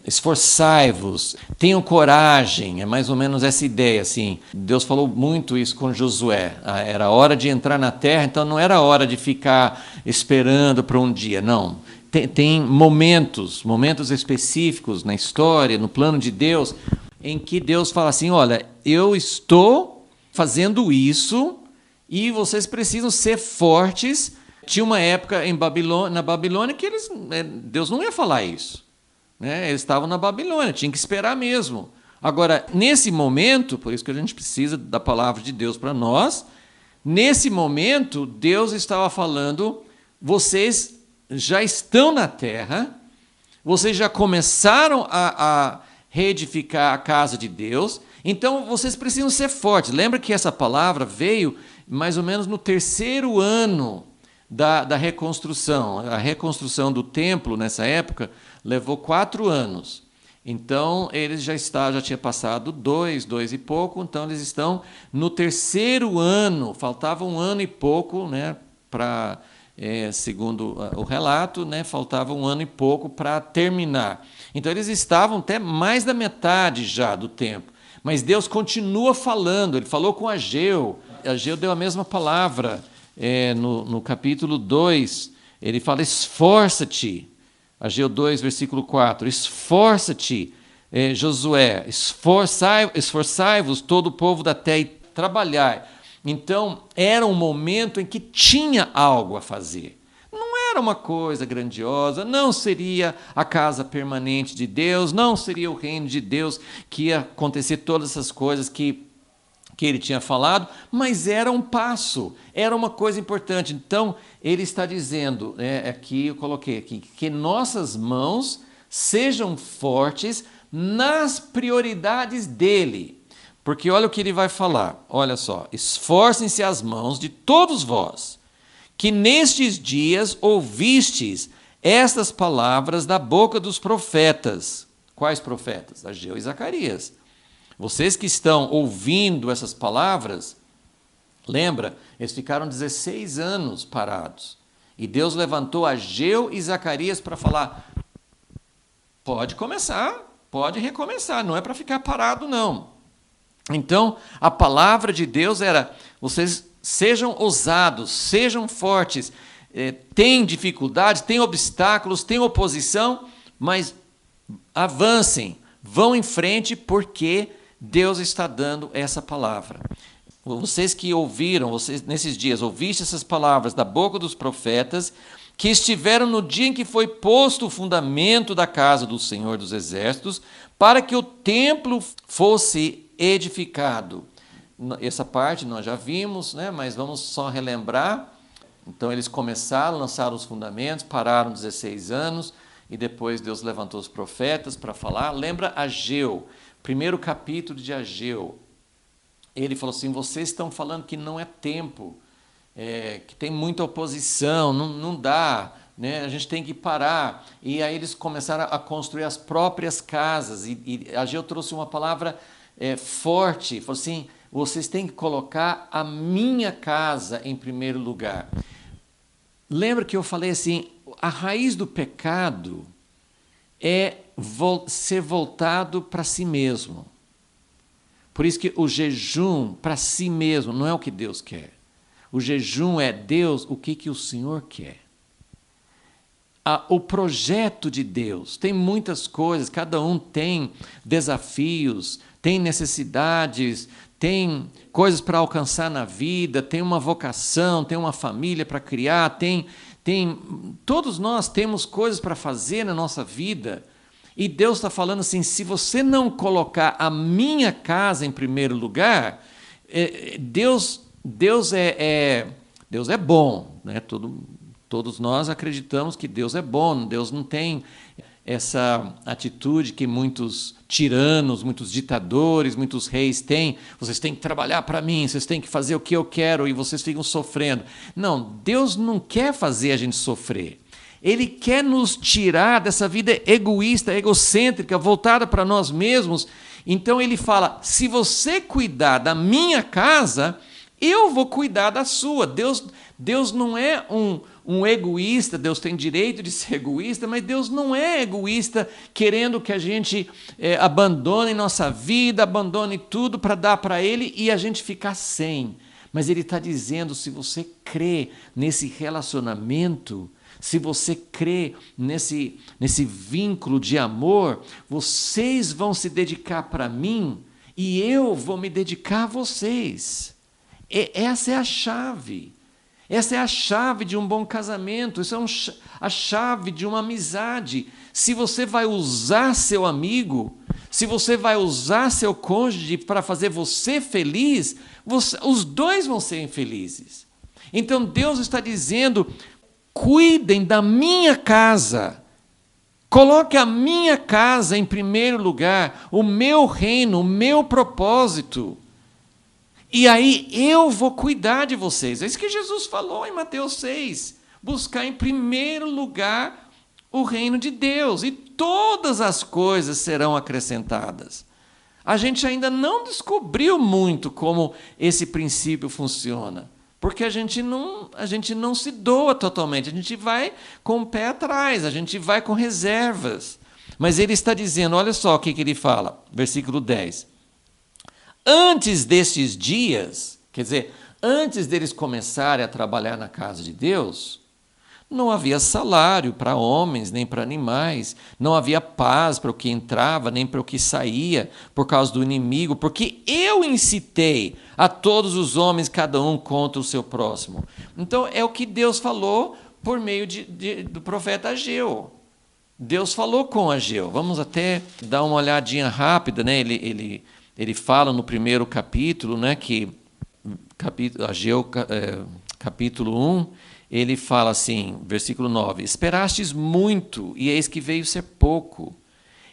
esforçai-vos, tenham coragem. É mais ou menos essa ideia, assim. Deus falou muito isso com Josué. Era hora de entrar na terra, então não era hora de ficar esperando para um dia, não. Tem momentos específicos na história, no plano de Deus, em que Deus fala assim: olha, eu estou fazendo isso e vocês precisam ser fortes. Tinha uma época na Babilônia que Deus não ia falar isso. Né? Eles estavam na Babilônia, tinha que esperar mesmo. Agora, nesse momento, por isso que a gente precisa da palavra de Deus para nós, nesse momento, Deus estava falando: vocês já estão na terra, vocês já começaram a reedificar a casa de Deus, então vocês precisam ser fortes. Lembra que essa palavra veio mais ou menos no 3º ano da reconstrução. A reconstrução do templo, nessa época, levou 4 anos. Então, eles já tinha passado 2 e pouco, então eles estão no 3º ano, faltava 1 ano e pouco, né, para segundo o relato, né, faltava 1 ano e pouco para terminar. Então eles estavam até mais da metade já do tempo. Mas Deus continua falando, ele falou com Ageu. Ageu deu a mesma palavra no capítulo 2. Ele fala, esforça-te. Ageu 2, versículo 4. Esforça-te, Josué, esforçai-vos todo o povo da terra e trabalhai. Então, era um momento em que tinha algo a fazer. Não era uma coisa grandiosa, não seria a casa permanente de Deus, não seria o reino de Deus que ia acontecer todas essas coisas que ele tinha falado, mas era um passo, era uma coisa importante. Então, ele está dizendo, aqui eu coloquei aqui, que nossas mãos sejam fortes nas prioridades dele. Porque olha o que ele vai falar, olha só, esforcem-se as mãos de todos vós, que nestes dias ouvistes estas palavras da boca dos profetas. Quais profetas? Ageu e Zacarias. Vocês que estão ouvindo essas palavras, lembra, eles ficaram 16 anos parados. E Deus levantou Ageu e Zacarias para falar, pode começar, pode recomeçar, não é para ficar parado não. Então, a palavra de Deus era, vocês sejam ousados, sejam fortes, tem dificuldades, tem obstáculos, tem oposição, mas avancem, vão em frente porque Deus está dando essa palavra. Vocês que ouviram, vocês nesses dias, ouviste essas palavras da boca dos profetas, que estiveram no dia em que foi posto o fundamento da casa do Senhor dos Exércitos, para que o templo fosse edificado. Essa parte nós já vimos, né? Mas vamos só relembrar. Então eles começaram, lançaram os fundamentos, pararam 16 anos, e depois Deus levantou os profetas para falar. Lembra Ageu, primeiro capítulo de Ageu. Ele falou assim, vocês estão falando que não é tempo, que tem muita oposição, não dá, né? A gente tem que parar. E aí eles começaram a construir as próprias casas, e Ageu trouxe uma palavra forte, falou assim, vocês têm que colocar a minha casa em primeiro lugar. Lembra que eu falei assim, a raiz do pecado é ser voltado para si mesmo. Por isso que o jejum para si mesmo não é o que Deus quer. O jejum é Deus, o que o Senhor quer. O projeto de Deus tem muitas coisas, cada um tem desafios, tem necessidades, tem coisas para alcançar na vida, tem uma vocação, tem uma família para criar, todos nós temos coisas para fazer na nossa vida. E Deus está falando assim, se você não colocar a minha casa em primeiro lugar, Deus é bom, né? Todos nós acreditamos que Deus é bom, Deus não tem essa atitude que muitos tiranos, muitos ditadores, muitos reis têm. Vocês têm que trabalhar para mim, vocês têm que fazer o que eu quero e vocês ficam sofrendo. Não, Deus não quer fazer a gente sofrer. Ele quer nos tirar dessa vida egoísta, egocêntrica, voltada para nós mesmos. Então ele fala, se você cuidar da minha casa, eu vou cuidar da sua. Deus não é um egoísta, Deus tem direito de ser egoísta, mas Deus não é egoísta querendo que a gente abandone nossa vida, abandone tudo para dar para Ele e a gente ficar sem. Mas Ele está dizendo, se você crê nesse relacionamento, se você crê nesse vínculo de amor, vocês vão se dedicar para mim e eu vou me dedicar a vocês. Essa é a chave. Essa é a chave de um bom casamento, isso é a chave de uma amizade. Se você vai usar seu amigo, se você vai usar seu cônjuge para fazer você feliz, os dois vão ser infelizes. Então Deus está dizendo, cuidem da minha casa, coloque a minha casa em primeiro lugar, o meu reino, o meu propósito. E aí eu vou cuidar de vocês. É isso que Jesus falou em Mateus 6. Buscar em primeiro lugar o reino de Deus e todas as coisas serão acrescentadas. A gente ainda não descobriu muito como esse princípio funciona. Porque a gente não se doa totalmente, a gente vai com o pé atrás, a gente vai com reservas. Mas ele está dizendo, olha só o que ele fala, versículo 10. Antes destes dias, quer dizer, antes deles começarem a trabalhar na casa de Deus, não havia salário para homens, nem para animais. Não havia paz para o que entrava, nem para o que saía, por causa do inimigo, porque eu incitei a todos os homens, cada um contra o seu próximo. Então, é o que Deus falou por meio do profeta Ageu. Deus falou com Ageu. Vamos até dar uma olhadinha rápida, né? Ele fala no primeiro capítulo, né, que Ageu, capítulo 1, ele fala assim, versículo 9, esperastes muito, e eis que veio ser pouco.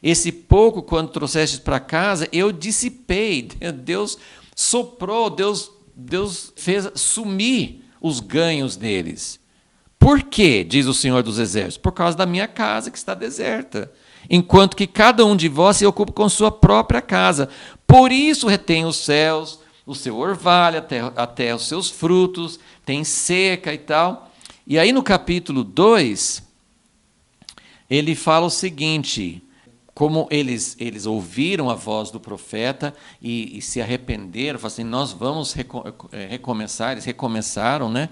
Esse pouco, quando trouxestes para casa, eu dissipei. Deus soprou, Deus fez sumir os ganhos deles. Por quê, diz o Senhor dos Exércitos? Por causa da minha casa que está deserta. Enquanto que cada um de vós se ocupa com sua própria casa. Por isso retém os céus, o seu orvalho, até os seus frutos, tem seca e tal. E aí no capítulo 2, ele fala o seguinte, como eles ouviram a voz do profeta e se arrependeram, falaram assim, nós vamos recomeçar, eles recomeçaram, né?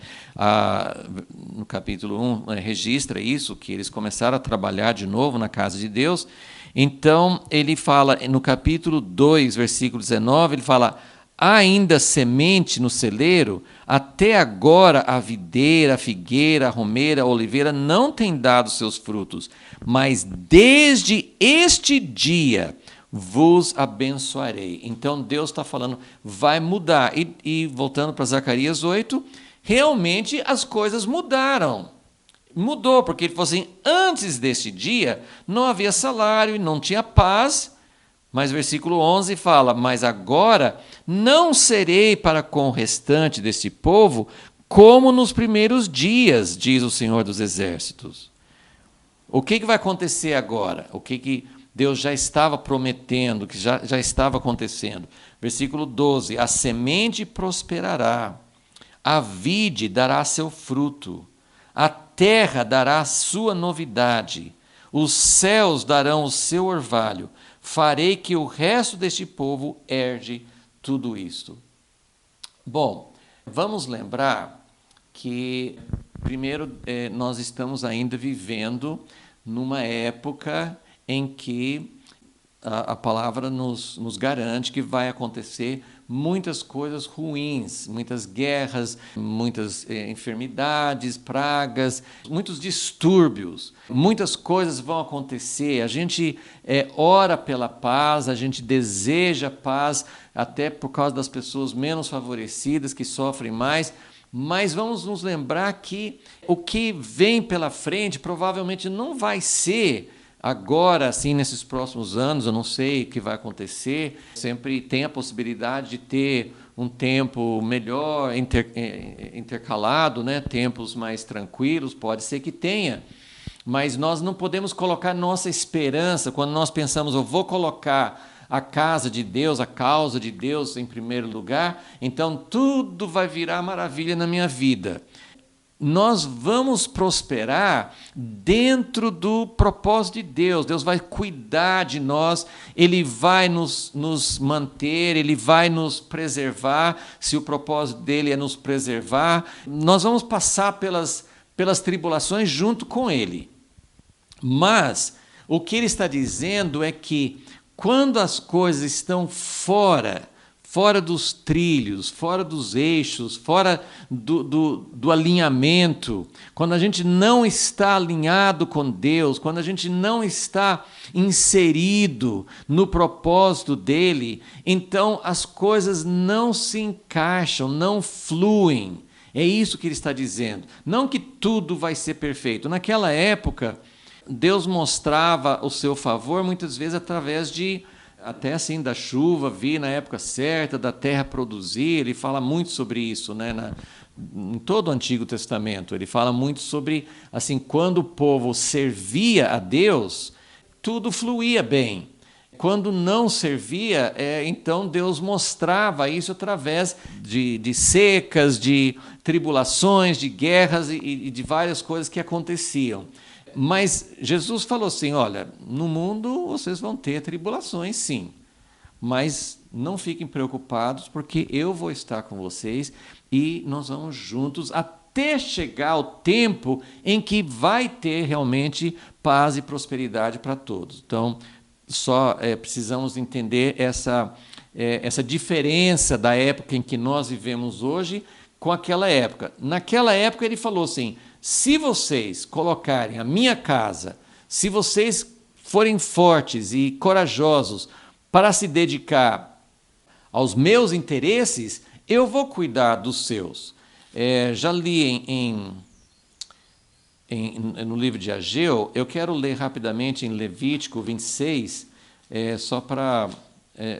No capítulo 1 registra isso, que eles começaram a trabalhar de novo na casa de Deus. Então ele fala, no capítulo 2, versículo 19, ele fala, há ainda semente no celeiro? Até agora a videira, a figueira, a romeira, a oliveira não têm dado seus frutos, mas desde este dia vos abençoarei. Então Deus está falando, vai mudar. E voltando para Zacarias 8, realmente as coisas mudaram. Mudou, porque ele falou assim, antes deste dia não havia salário e não tinha paz. Mas versículo 11 fala, mas agora não serei para com o restante deste povo como nos primeiros dias, diz o Senhor dos Exércitos. O que vai acontecer agora? O que Deus já estava prometendo, que já estava acontecendo? Versículo 12, a semente prosperará, a vide dará seu fruto, a terra dará sua novidade, os céus darão o seu orvalho, farei que o resto deste povo herde tudo isto. Bom, vamos lembrar que, primeiro, nós estamos ainda vivendo numa época em que a palavra nos garante que vai acontecer muitas coisas ruins, muitas guerras, muitas enfermidades, pragas, muitos distúrbios. Muitas coisas vão acontecer. A gente ora pela paz, a gente deseja paz, até por causa das pessoas menos favorecidas, que sofrem mais. Mas vamos nos lembrar que o que vem pela frente provavelmente não vai ser agora, assim, nesses próximos anos. Eu não sei o que vai acontecer. Sempre tem a possibilidade de ter um tempo melhor, intercalado, né? Tempos mais tranquilos, pode ser que tenha. Mas nós não podemos colocar nossa esperança, quando nós pensamos, eu vou colocar a casa de Deus, a causa de Deus em primeiro lugar, então tudo vai virar maravilha na minha vida. Nós vamos prosperar dentro do propósito de Deus. Deus vai cuidar de nós, Ele vai nos manter, Ele vai nos preservar, se o propósito dEle é nos preservar. Nós vamos passar pelas tribulações junto com Ele. Mas o que Ele está dizendo é que quando as coisas estão fora dos trilhos, fora dos eixos, fora do alinhamento, quando a gente não está alinhado com Deus, quando a gente não está inserido no propósito dEle, então as coisas não se encaixam, não fluem. É isso que ele está dizendo. Não que tudo vai ser perfeito. Naquela época, Deus mostrava o seu favor muitas vezes através até assim da chuva vir na época certa, da terra produzir. Ele fala muito sobre isso, né? Em todo o Antigo Testamento. Ele fala muito sobre assim, quando o povo servia a Deus, tudo fluía bem. quando não servia, então Deus mostrava isso através de secas, de tribulações, de guerras e de várias coisas que aconteciam. Mas Jesus falou assim, olha, no mundo vocês vão ter tribulações, sim, mas não fiquem preocupados, porque eu vou estar com vocês e nós vamos juntos até chegar o tempo em que vai ter realmente paz e prosperidade para todos. Então, só precisamos entender essa diferença da época em que nós vivemos hoje com aquela época. Naquela época ele falou assim, se vocês colocarem a minha casa, se vocês forem fortes e corajosos para se dedicar aos meus interesses, eu vou cuidar dos seus. Já li no livro de Ageu, eu quero ler rapidamente em Levítico 26, só para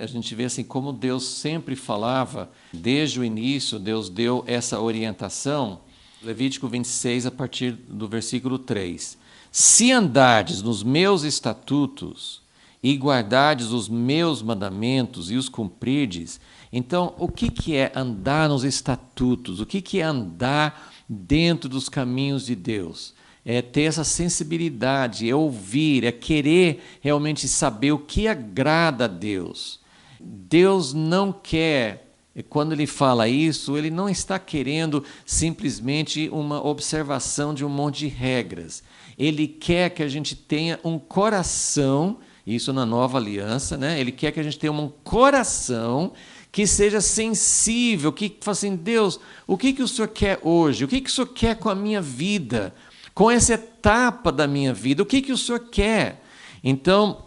a gente ver assim, como Deus sempre falava, desde o início, Deus deu essa orientação. Levítico 26, a partir do versículo 3. Se andardes nos meus estatutos e guardardes os meus mandamentos e os cumprirdes, então o que é andar nos estatutos? O que é andar dentro dos caminhos de Deus? É ter essa sensibilidade, é ouvir, é querer realmente saber o que agrada a Deus. Deus não quer, quando Ele fala isso, Ele não está querendo simplesmente uma observação de um monte de regras. Ele quer que a gente tenha um coração, isso na nova aliança, né? Ele quer que a gente tenha um coração que seja sensível, que fala assim, Deus, o que o Senhor quer hoje? O que o Senhor quer com a minha vida? Com essa etapa da minha vida, o que o Senhor quer? Então,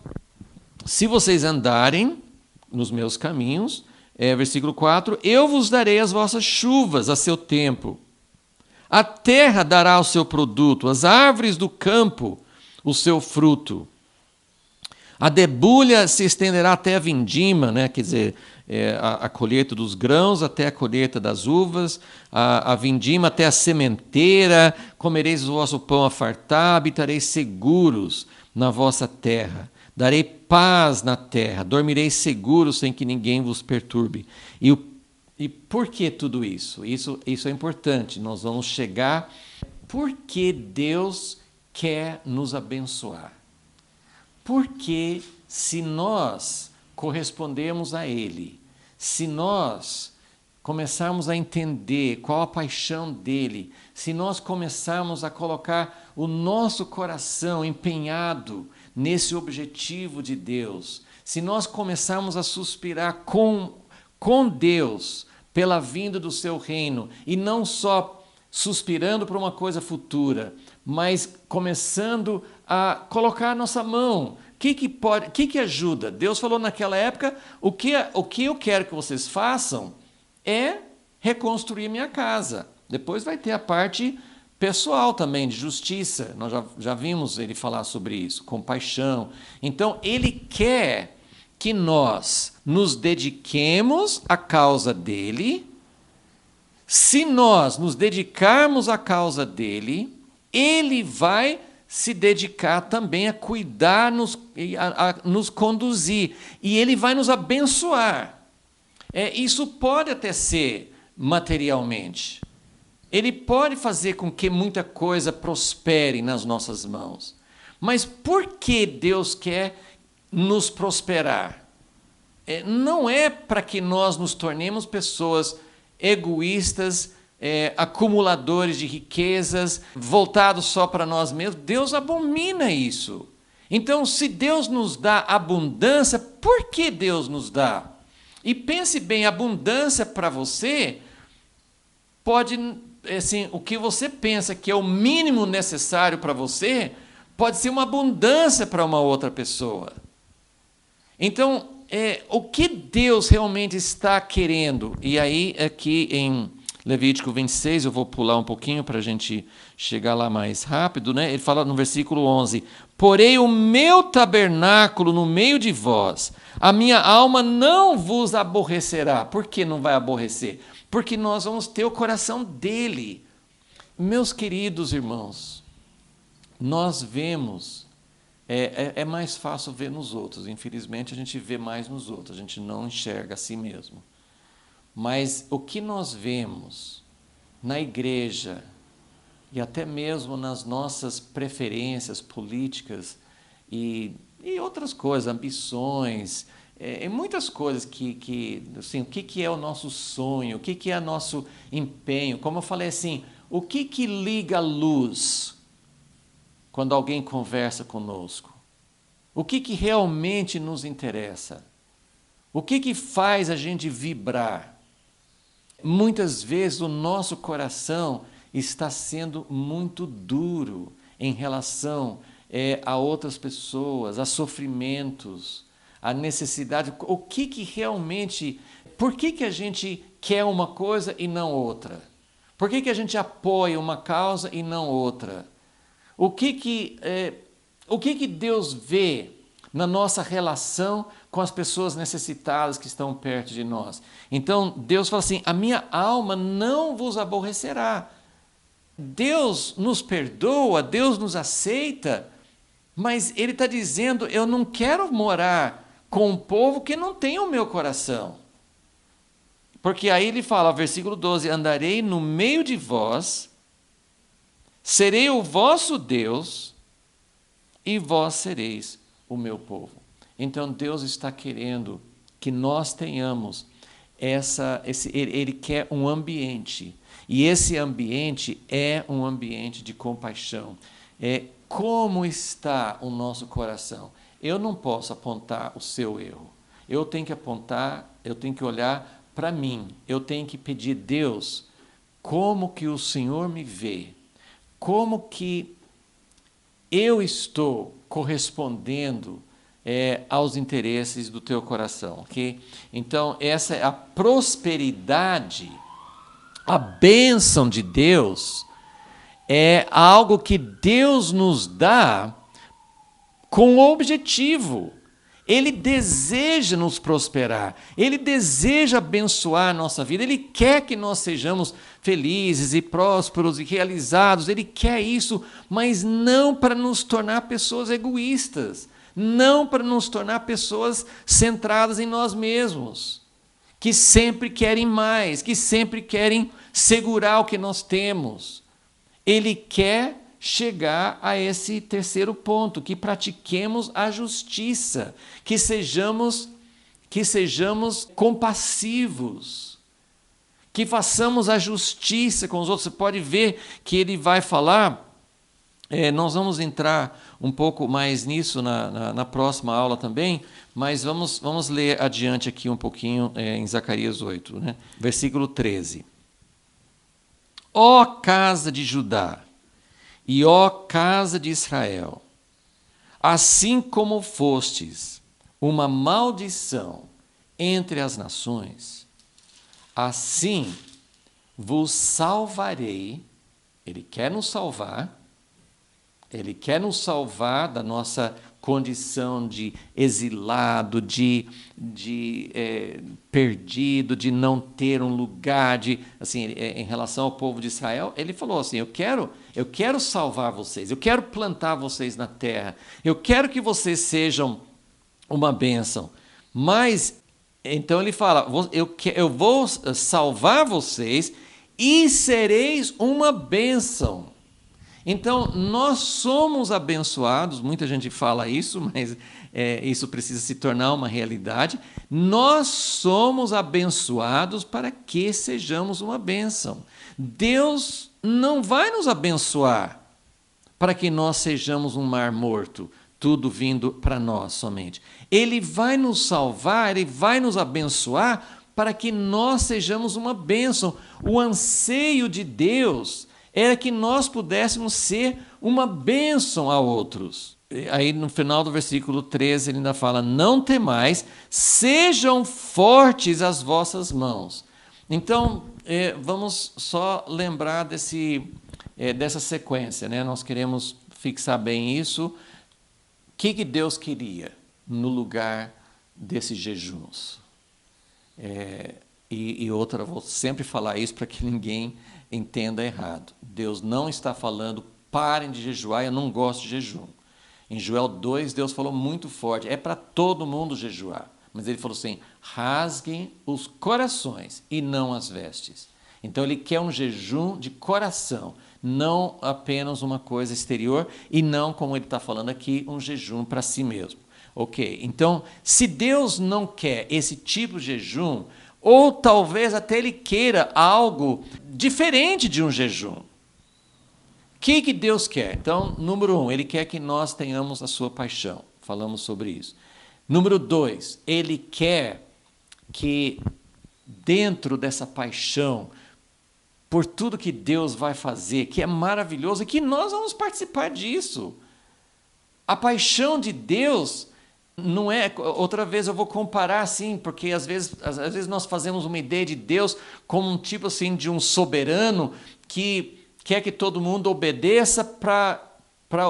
se vocês andarem nos meus caminhos, versículo 4, eu vos darei as vossas chuvas a seu tempo. A terra dará o seu produto, as árvores do campo o seu fruto. A debulha se estenderá até a vindima, né? Quer dizer, a colheita dos grãos até a colheita das uvas, a vindima até a sementeira, comereis o vosso pão a fartar, habitareis seguros na vossa terra. Darei paz na terra, dormireis seguros sem que ninguém vos perturbe. E por que tudo isso? Isso é importante, nós vamos chegar porque Deus quer nos abençoar. Porque se nós correspondemos a Ele, se nós começarmos a entender qual a paixão dEle, se nós começarmos a colocar o nosso coração empenhado nesse objetivo de Deus, se nós começarmos a suspirar com Deus pela vinda do seu reino, e não só suspirando para uma coisa futura, mas começando a colocar a nossa mão. O que ajuda? Deus falou naquela época, o que eu quero que vocês façam é reconstruir minha casa. Depois vai ter a parte pessoal também, de justiça. Nós já vimos ele falar sobre isso, compaixão. Então, ele quer que nós nos dediquemos à causa dele. Se nós nos dedicarmos à causa dele, ele vai se dedicar também a cuidar, a nos conduzir. E ele vai nos abençoar. Isso pode até ser materialmente. Ele pode fazer com que muita coisa prospere nas nossas mãos. Mas por que Deus quer nos prosperar? Não é para que nós nos tornemos pessoas egoístas, acumuladores de riquezas, voltados só para nós mesmos. Deus abomina isso. Então, se Deus nos dá abundância, por que Deus nos dá? E pense bem, abundância para você pode, assim, o que você pensa que é o mínimo necessário para você, pode ser uma abundância para uma outra pessoa. Então, o que Deus realmente está querendo? E aí, aqui em Levítico 26, eu vou pular um pouquinho para a gente chegar lá mais rápido, né? Ele fala no versículo 11, porém o meu tabernáculo no meio de vós, a minha alma não vos aborrecerá. Por que não vai aborrecer? Porque nós vamos ter o coração dele. Meus queridos irmãos, nós vemos É mais fácil ver nos outros. Infelizmente, a gente vê mais nos outros, a gente não enxerga a si mesmo. Mas o que nós vemos na igreja e até mesmo nas nossas preferências políticas e outras coisas, ambições, muitas coisas assim, o que é o nosso sonho, o que é o nosso empenho. Como eu falei assim, o que liga a luz quando alguém conversa conosco? O que realmente nos interessa? O que faz a gente vibrar? Muitas vezes o nosso coração está sendo muito duro em relação a outras pessoas, a sofrimentos, a necessidade. O que realmente. Por que a gente quer uma coisa e não outra? Por que a gente apoia uma causa e não outra? O que Deus vê na nossa relação com as pessoas necessitadas que estão perto de nós? Então, Deus fala assim, a minha alma não vos aborrecerá. Deus nos perdoa, Deus nos aceita, mas Ele está dizendo, eu não quero morar com um povo que não tem o meu coração. Porque aí ele fala, versículo 12, andarei no meio de vós, serei o vosso Deus, e vós sereis o meu povo. Então Deus está querendo que nós tenhamos Ele quer um ambiente, e esse ambiente é um ambiente de compaixão. Como está o nosso coração? Eu não posso apontar o seu erro. Eu tenho que apontar, eu tenho que olhar para mim. Eu tenho que pedir, Deus, como que o Senhor me vê? Como que eu estou correspondendo aos interesses do teu coração, ok? Então, essa é a prosperidade, a bênção de Deus, é algo que Deus nos dá com objetivo. Ele deseja nos prosperar, Ele deseja abençoar a nossa vida, Ele quer que nós sejamos felizes e prósperos e realizados, Ele quer isso, mas não para nos tornar pessoas egoístas, não para nos tornar pessoas centradas em nós mesmos, que sempre querem mais, que sempre querem segurar o que nós temos. Ele quer chegar a esse terceiro ponto, que pratiquemos a justiça, que sejamos compassivos, que façamos a justiça com os outros. Você pode ver que ele vai falar, nós vamos entrar um pouco mais nisso na próxima aula também, mas vamos ler adiante aqui um pouquinho em Zacarias 8, né? Versículo 13. Ó casa de Judá, e ó casa de Israel, assim como fostes uma maldição entre as nações, assim vos salvarei. Ele quer nos salvar da nossa condição de exilado, de perdido, de não ter um lugar, assim, em relação ao povo de Israel, ele falou assim, eu quero salvar vocês, eu quero plantar vocês na terra, eu quero que vocês sejam uma bênção, mas, então ele fala, eu vou salvar vocês e sereis uma bênção. Então, nós somos abençoados, muita gente fala isso, mas isso precisa se tornar uma realidade. Nós somos abençoados para que sejamos uma bênção. Deus não vai nos abençoar para que nós sejamos um mar morto, tudo vindo para nós somente. Ele vai nos salvar, Ele vai nos abençoar para que nós sejamos uma bênção. O anseio de Deus era que nós pudéssemos ser uma bênção a outros. Aí no final do versículo 13 ele ainda fala, não temais, sejam fortes as vossas mãos. Então, vamos só lembrar dessa sequência, né? Nós queremos fixar bem isso. O que Deus queria no lugar desses jejuns? E outra, vou sempre falar isso para que ninguém entenda errado. Deus não está falando, parem de jejuar, eu não gosto de jejum. Em Joel 2, Deus falou muito forte, é para todo mundo jejuar. Mas ele falou assim, rasguem os corações e não as vestes. Então ele quer um jejum de coração, não apenas uma coisa exterior e não, como ele está falando aqui, um jejum para si mesmo. Ok, então se Deus não quer esse tipo de jejum, ou talvez até ele queira algo diferente de um jejum. O que Deus quer? Então, número 1, ele quer que nós tenhamos a sua paixão. Falamos sobre isso. Número 2, ele quer que dentro dessa paixão, por tudo que Deus vai fazer, que é maravilhoso, e que nós vamos participar disso. A paixão de Deus não é... Outra vez eu vou comparar assim, porque às vezes nós fazemos uma ideia de Deus como um tipo assim de um soberano que quer que todo mundo obedeça para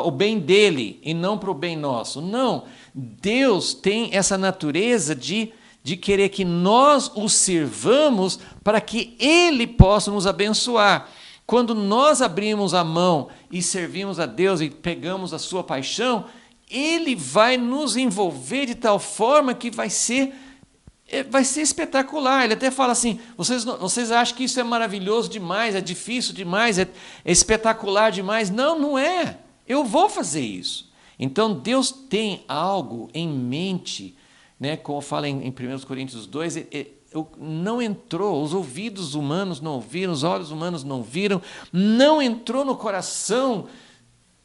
o bem dele e não para o bem nosso. Não, Deus tem essa natureza de querer que nós o sirvamos para que Ele possa nos abençoar. Quando nós abrimos a mão e servimos a Deus e pegamos a sua paixão, Ele vai nos envolver de tal forma que vai ser espetacular. Ele até fala assim, vocês acham que isso é maravilhoso demais, é difícil demais, é espetacular demais? Não, não é. Eu vou fazer isso. Então Deus tem algo em mente, né? Como fala em 1 Coríntios 2, não entrou, os ouvidos humanos não ouviram, os olhos humanos não viram, não entrou no coração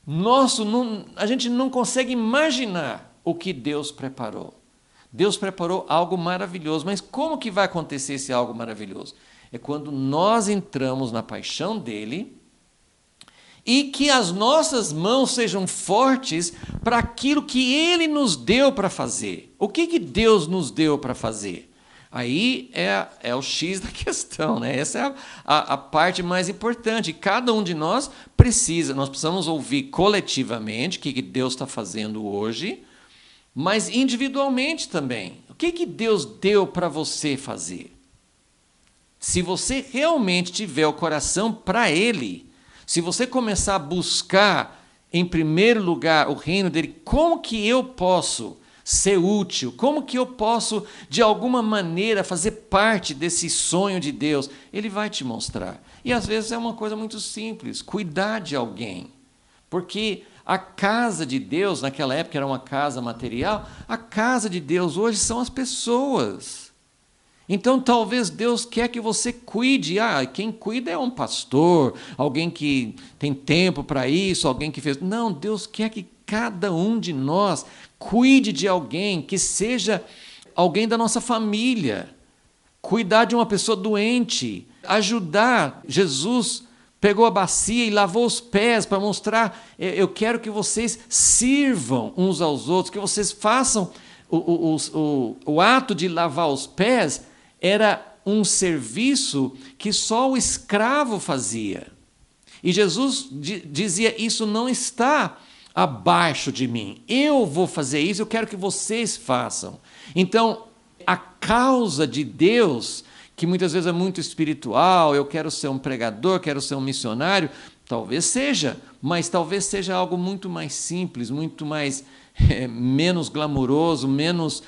nosso, a gente não consegue imaginar o que Deus preparou. Deus preparou algo maravilhoso, mas como que vai acontecer esse algo maravilhoso? É quando nós entramos na paixão dele e que as nossas mãos sejam fortes para aquilo que ele nos deu para fazer. O que Deus nos deu para fazer? Aí é o X da questão, né? Essa é a parte mais importante. Cada um de nós nós precisamos ouvir coletivamente o que Deus está fazendo hoje, mas individualmente também. O que Deus deu para você fazer? Se você realmente tiver o coração para Ele, se você começar a buscar, em primeiro lugar, o reino dele, como que eu posso ser útil? Como que eu posso, de alguma maneira, fazer parte desse sonho de Deus? Ele vai te mostrar. E às vezes é uma coisa muito simples, cuidar de alguém. Porque a casa de Deus, naquela época era uma casa material, a casa de Deus hoje são as pessoas. Então talvez Deus quer que você cuide. Quem cuida é um pastor, alguém que tem tempo para isso, alguém que fez... Não, Deus quer que cada um de nós cuide de alguém, que seja alguém da nossa família. Cuidar de uma pessoa doente, ajudar. Jesus pegou a bacia e lavou os pés para mostrar, eu quero que vocês sirvam uns aos outros, que vocês façam o ato de lavar os pés, era um serviço que só o escravo fazia. E Jesus dizia, isso não está abaixo de mim, eu vou fazer isso, eu quero que vocês façam. Então, a causa de Deus, que muitas vezes é muito espiritual, eu quero ser um pregador, quero ser um missionário, talvez seja, mas talvez seja algo muito mais simples, muito mais menos glamuroso, menos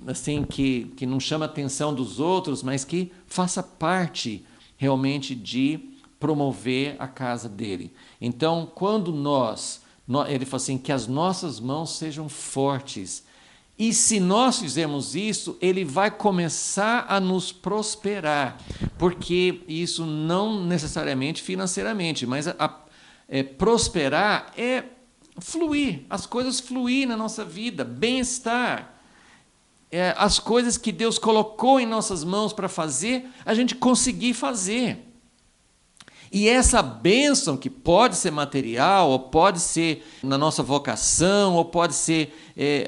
assim que não chama a atenção dos outros, mas que faça parte realmente de promover a casa dele. Então, quando ele fala assim, que as nossas mãos sejam fortes. E se nós fizermos isso, ele vai começar a nos prosperar, porque isso não necessariamente financeiramente, mas prosperar é fluir, as coisas fluir na nossa vida, bem-estar. As coisas que Deus colocou em nossas mãos para fazer, a gente conseguir fazer. E essa bênção, que pode ser material, ou pode ser na nossa vocação, ou pode ser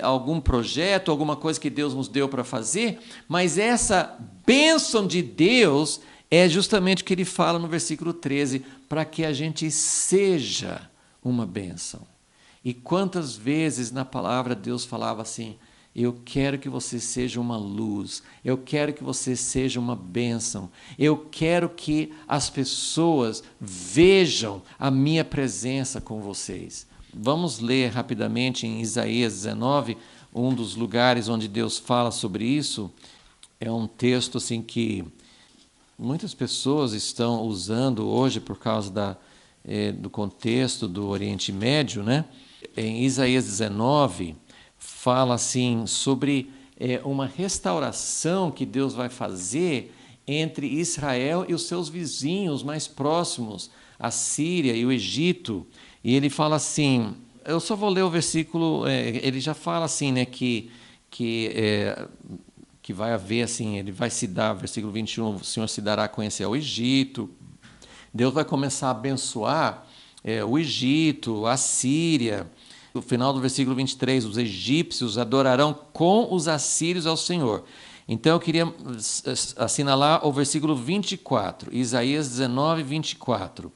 algum projeto, alguma coisa que Deus nos deu para fazer, mas essa bênção de Deus é justamente o que ele fala no versículo 13, para que a gente seja uma bênção. E quantas vezes na palavra Deus falava assim, eu quero que você seja uma luz, eu quero que você seja uma bênção, eu quero que as pessoas vejam a minha presença com vocês. vamos ler rapidamente em Isaías 19, um dos lugares onde Deus fala sobre isso. É um texto assim que muitas pessoas estão usando hoje por causa do contexto do Oriente Médio, né? Em Isaías 19, fala assim sobre uma restauração que Deus vai fazer entre Israel e os seus vizinhos mais próximos, a Síria e o Egito. E ele fala assim, eu só vou ler o versículo, ele já fala assim, né, que vai haver assim, ele vai se dar, versículo 21, o Senhor se dará a conhecer ao Egito. Deus vai começar a abençoar o Egito, a Síria. No final do versículo 23, os egípcios adorarão com os assírios ao Senhor. Então eu queria assinalar o versículo 24, Isaías 19, 24.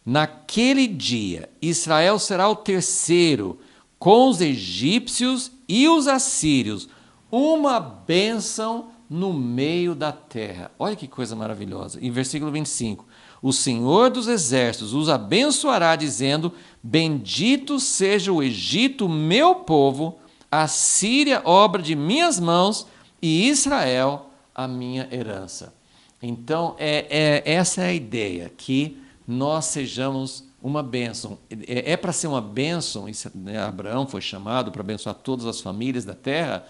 Naquele dia, Israel será o terceiro, com os egípcios e os assírios, uma bênção no meio da terra. Olha que coisa maravilhosa. Em versículo 25, o Senhor dos Exércitos os abençoará, dizendo: bendito seja o Egito, meu povo, a Síria, obra de minhas mãos, e Israel, a minha herança. Então, essa é a ideia, que nós sejamos uma bênção. É para ser uma bênção, Abraão foi chamado para abençoar todas as famílias da terra.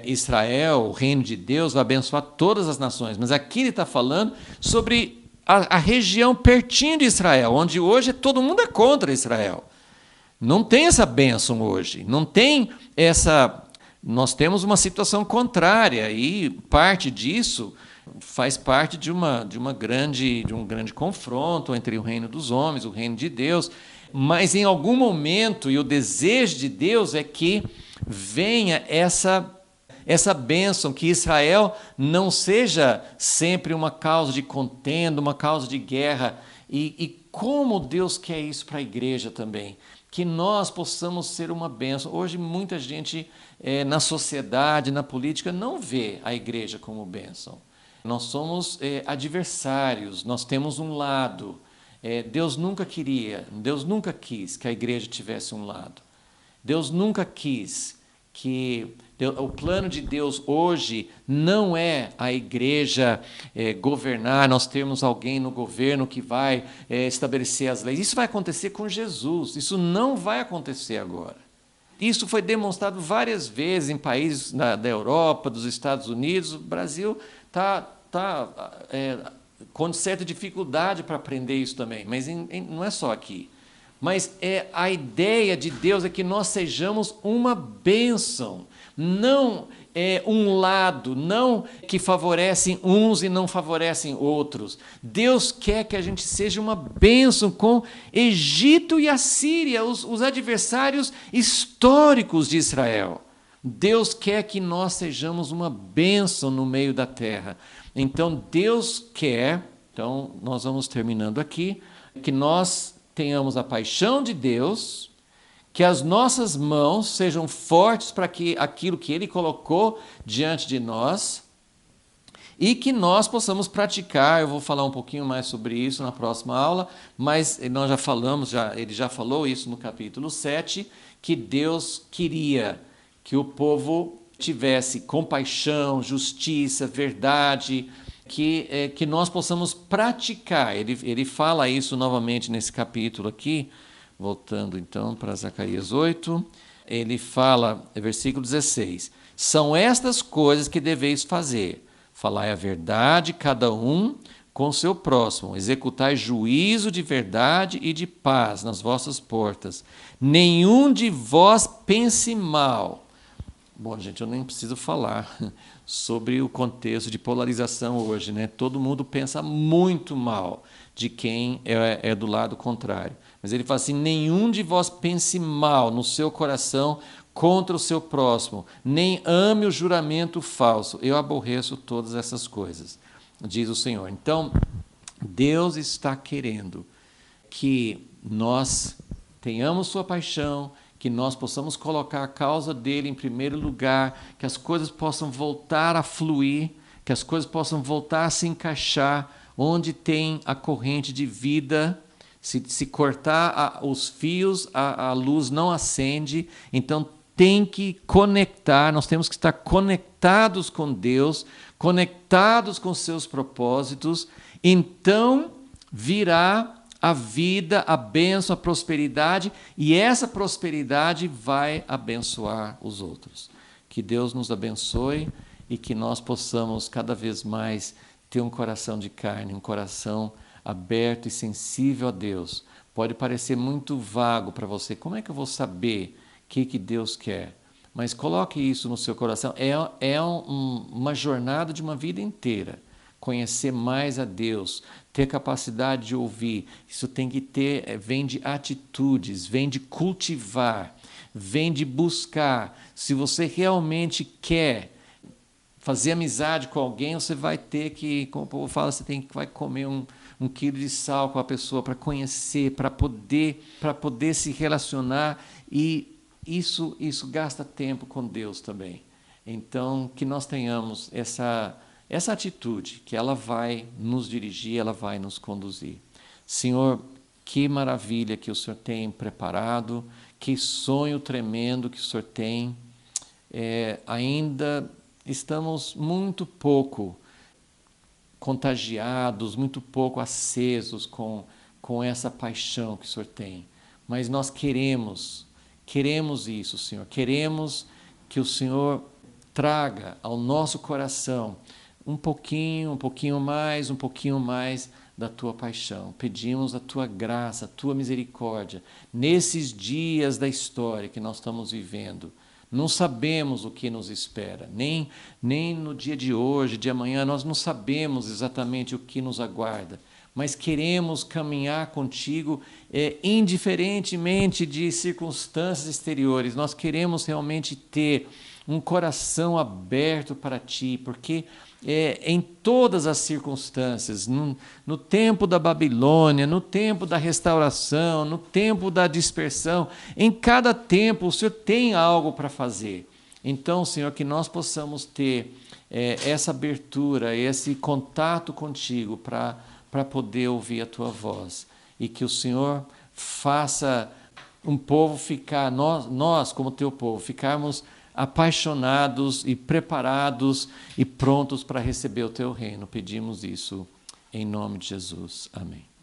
Israel, o reino de Deus, vai abençoar todas as nações. Mas aqui ele está falando sobre a região pertinho de Israel, onde hoje todo mundo é contra Israel. Não tem essa bênção hoje, não tem essa... Nós temos uma situação contrária e parte disso faz parte de um grande confronto entre o reino dos homens, o reino de Deus. Mas em algum momento, e o desejo de Deus é que venha essa bênção, que Israel não seja sempre uma causa de contenda, uma causa de guerra. E como Deus quer isso para a igreja também, que nós possamos ser uma bênção. Hoje muita gente na sociedade, na política, não vê a igreja como bênção. Nós somos adversários, nós temos um lado. Deus nunca quis que a igreja tivesse um lado. Deus nunca quis o plano de Deus hoje não é a igreja governar, nós temos alguém no governo que vai estabelecer as leis. Isso vai acontecer com Jesus, isso não vai acontecer agora. Isso foi demonstrado várias vezes em países da Europa, dos Estados Unidos. O Brasil está com certa dificuldade para aprender isso também, mas não é só aqui. Mas a ideia de Deus é que nós sejamos uma bênção, não um lado, não que favorecem uns e não favorecem outros. Deus quer que a gente seja uma bênção com Egito e Assíria, os adversários históricos de Israel. Deus quer que nós sejamos uma bênção no meio da terra. Então Deus quer, então nós vamos terminando aqui, que nós tenhamos a paixão de Deus, que as nossas mãos sejam fortes para que aquilo que Ele colocou diante de nós, e que nós possamos praticar. Eu vou falar um pouquinho mais sobre isso na próxima aula, mas nós já falamos, ele já falou isso no capítulo 7, que Deus queria que o povo tivesse compaixão, justiça, verdade, que nós possamos praticar. Ele fala isso novamente nesse capítulo aqui, voltando então para Zacarias 8, ele fala, versículo 16, são estas coisas que deveis fazer, falai a verdade cada um com seu próximo, executai juízo de verdade e de paz nas vossas portas, nenhum de vós pense mal. Bom, gente, eu nem preciso falar sobre o contexto de polarização hoje, né? Todo mundo pensa muito mal de quem é do lado contrário. Mas ele fala assim, nenhum de vós pense mal no seu coração contra o seu próximo, nem ame o juramento falso. Eu aborreço todas essas coisas, diz o Senhor. Então, Deus está querendo que nós tenhamos sua paixão, que nós possamos colocar a causa dele em primeiro lugar, que as coisas possam voltar a fluir, que as coisas possam voltar a se encaixar onde tem a corrente de vida, Se cortar os fios, a luz não acende. Então tem que conectar, nós temos que estar conectados com Deus, conectados com seus propósitos. Então virá a vida, a bênção, a prosperidade, e essa prosperidade vai abençoar os outros. Que Deus nos abençoe e que nós possamos cada vez mais ter um coração de carne, um coração aberto e sensível a Deus. Pode parecer muito vago para você. Como é que eu vou saber o que Deus quer? Mas coloque isso no seu coração. É uma jornada de uma vida inteira. Conhecer mais a Deus, ter capacidade de ouvir. Isso tem que ter, vem de atitudes, vem de cultivar, vem de buscar. Se você realmente quer fazer amizade com alguém, você vai ter que, como o povo fala, vai comer um quilo de sal com a pessoa para conhecer, para poder se relacionar, e isso gasta tempo com Deus também. Então, que nós tenhamos essa atitude, que ela vai nos dirigir, ela vai nos conduzir. Senhor, que maravilha que o Senhor tem preparado, que sonho tremendo que o Senhor tem. Ainda estamos muito pouco contagiados, muito pouco acesos com essa paixão que o Senhor tem. Mas nós queremos isso, Senhor. Queremos que o Senhor traga ao nosso coração um pouquinho mais da Tua paixão. Pedimos a Tua graça, a Tua misericórdia, nesses dias da história que nós estamos vivendo. Não sabemos o que nos espera, nem no dia de hoje, de amanhã, nós não sabemos exatamente o que nos aguarda, mas queremos caminhar contigo, indiferentemente de circunstâncias exteriores. Nós queremos realmente ter um coração aberto para Ti, porque em todas as circunstâncias, no tempo da Babilônia, no tempo da restauração, no tempo da dispersão, em cada tempo o Senhor tem algo para fazer. Então, Senhor, que nós possamos ter essa abertura, esse contato contigo para poder ouvir a Tua voz, e que o Senhor faça um povo ficar, nós como Teu povo, ficarmos apaixonados e preparados e prontos para receber o Teu reino. Pedimos isso em nome de Jesus. Amém.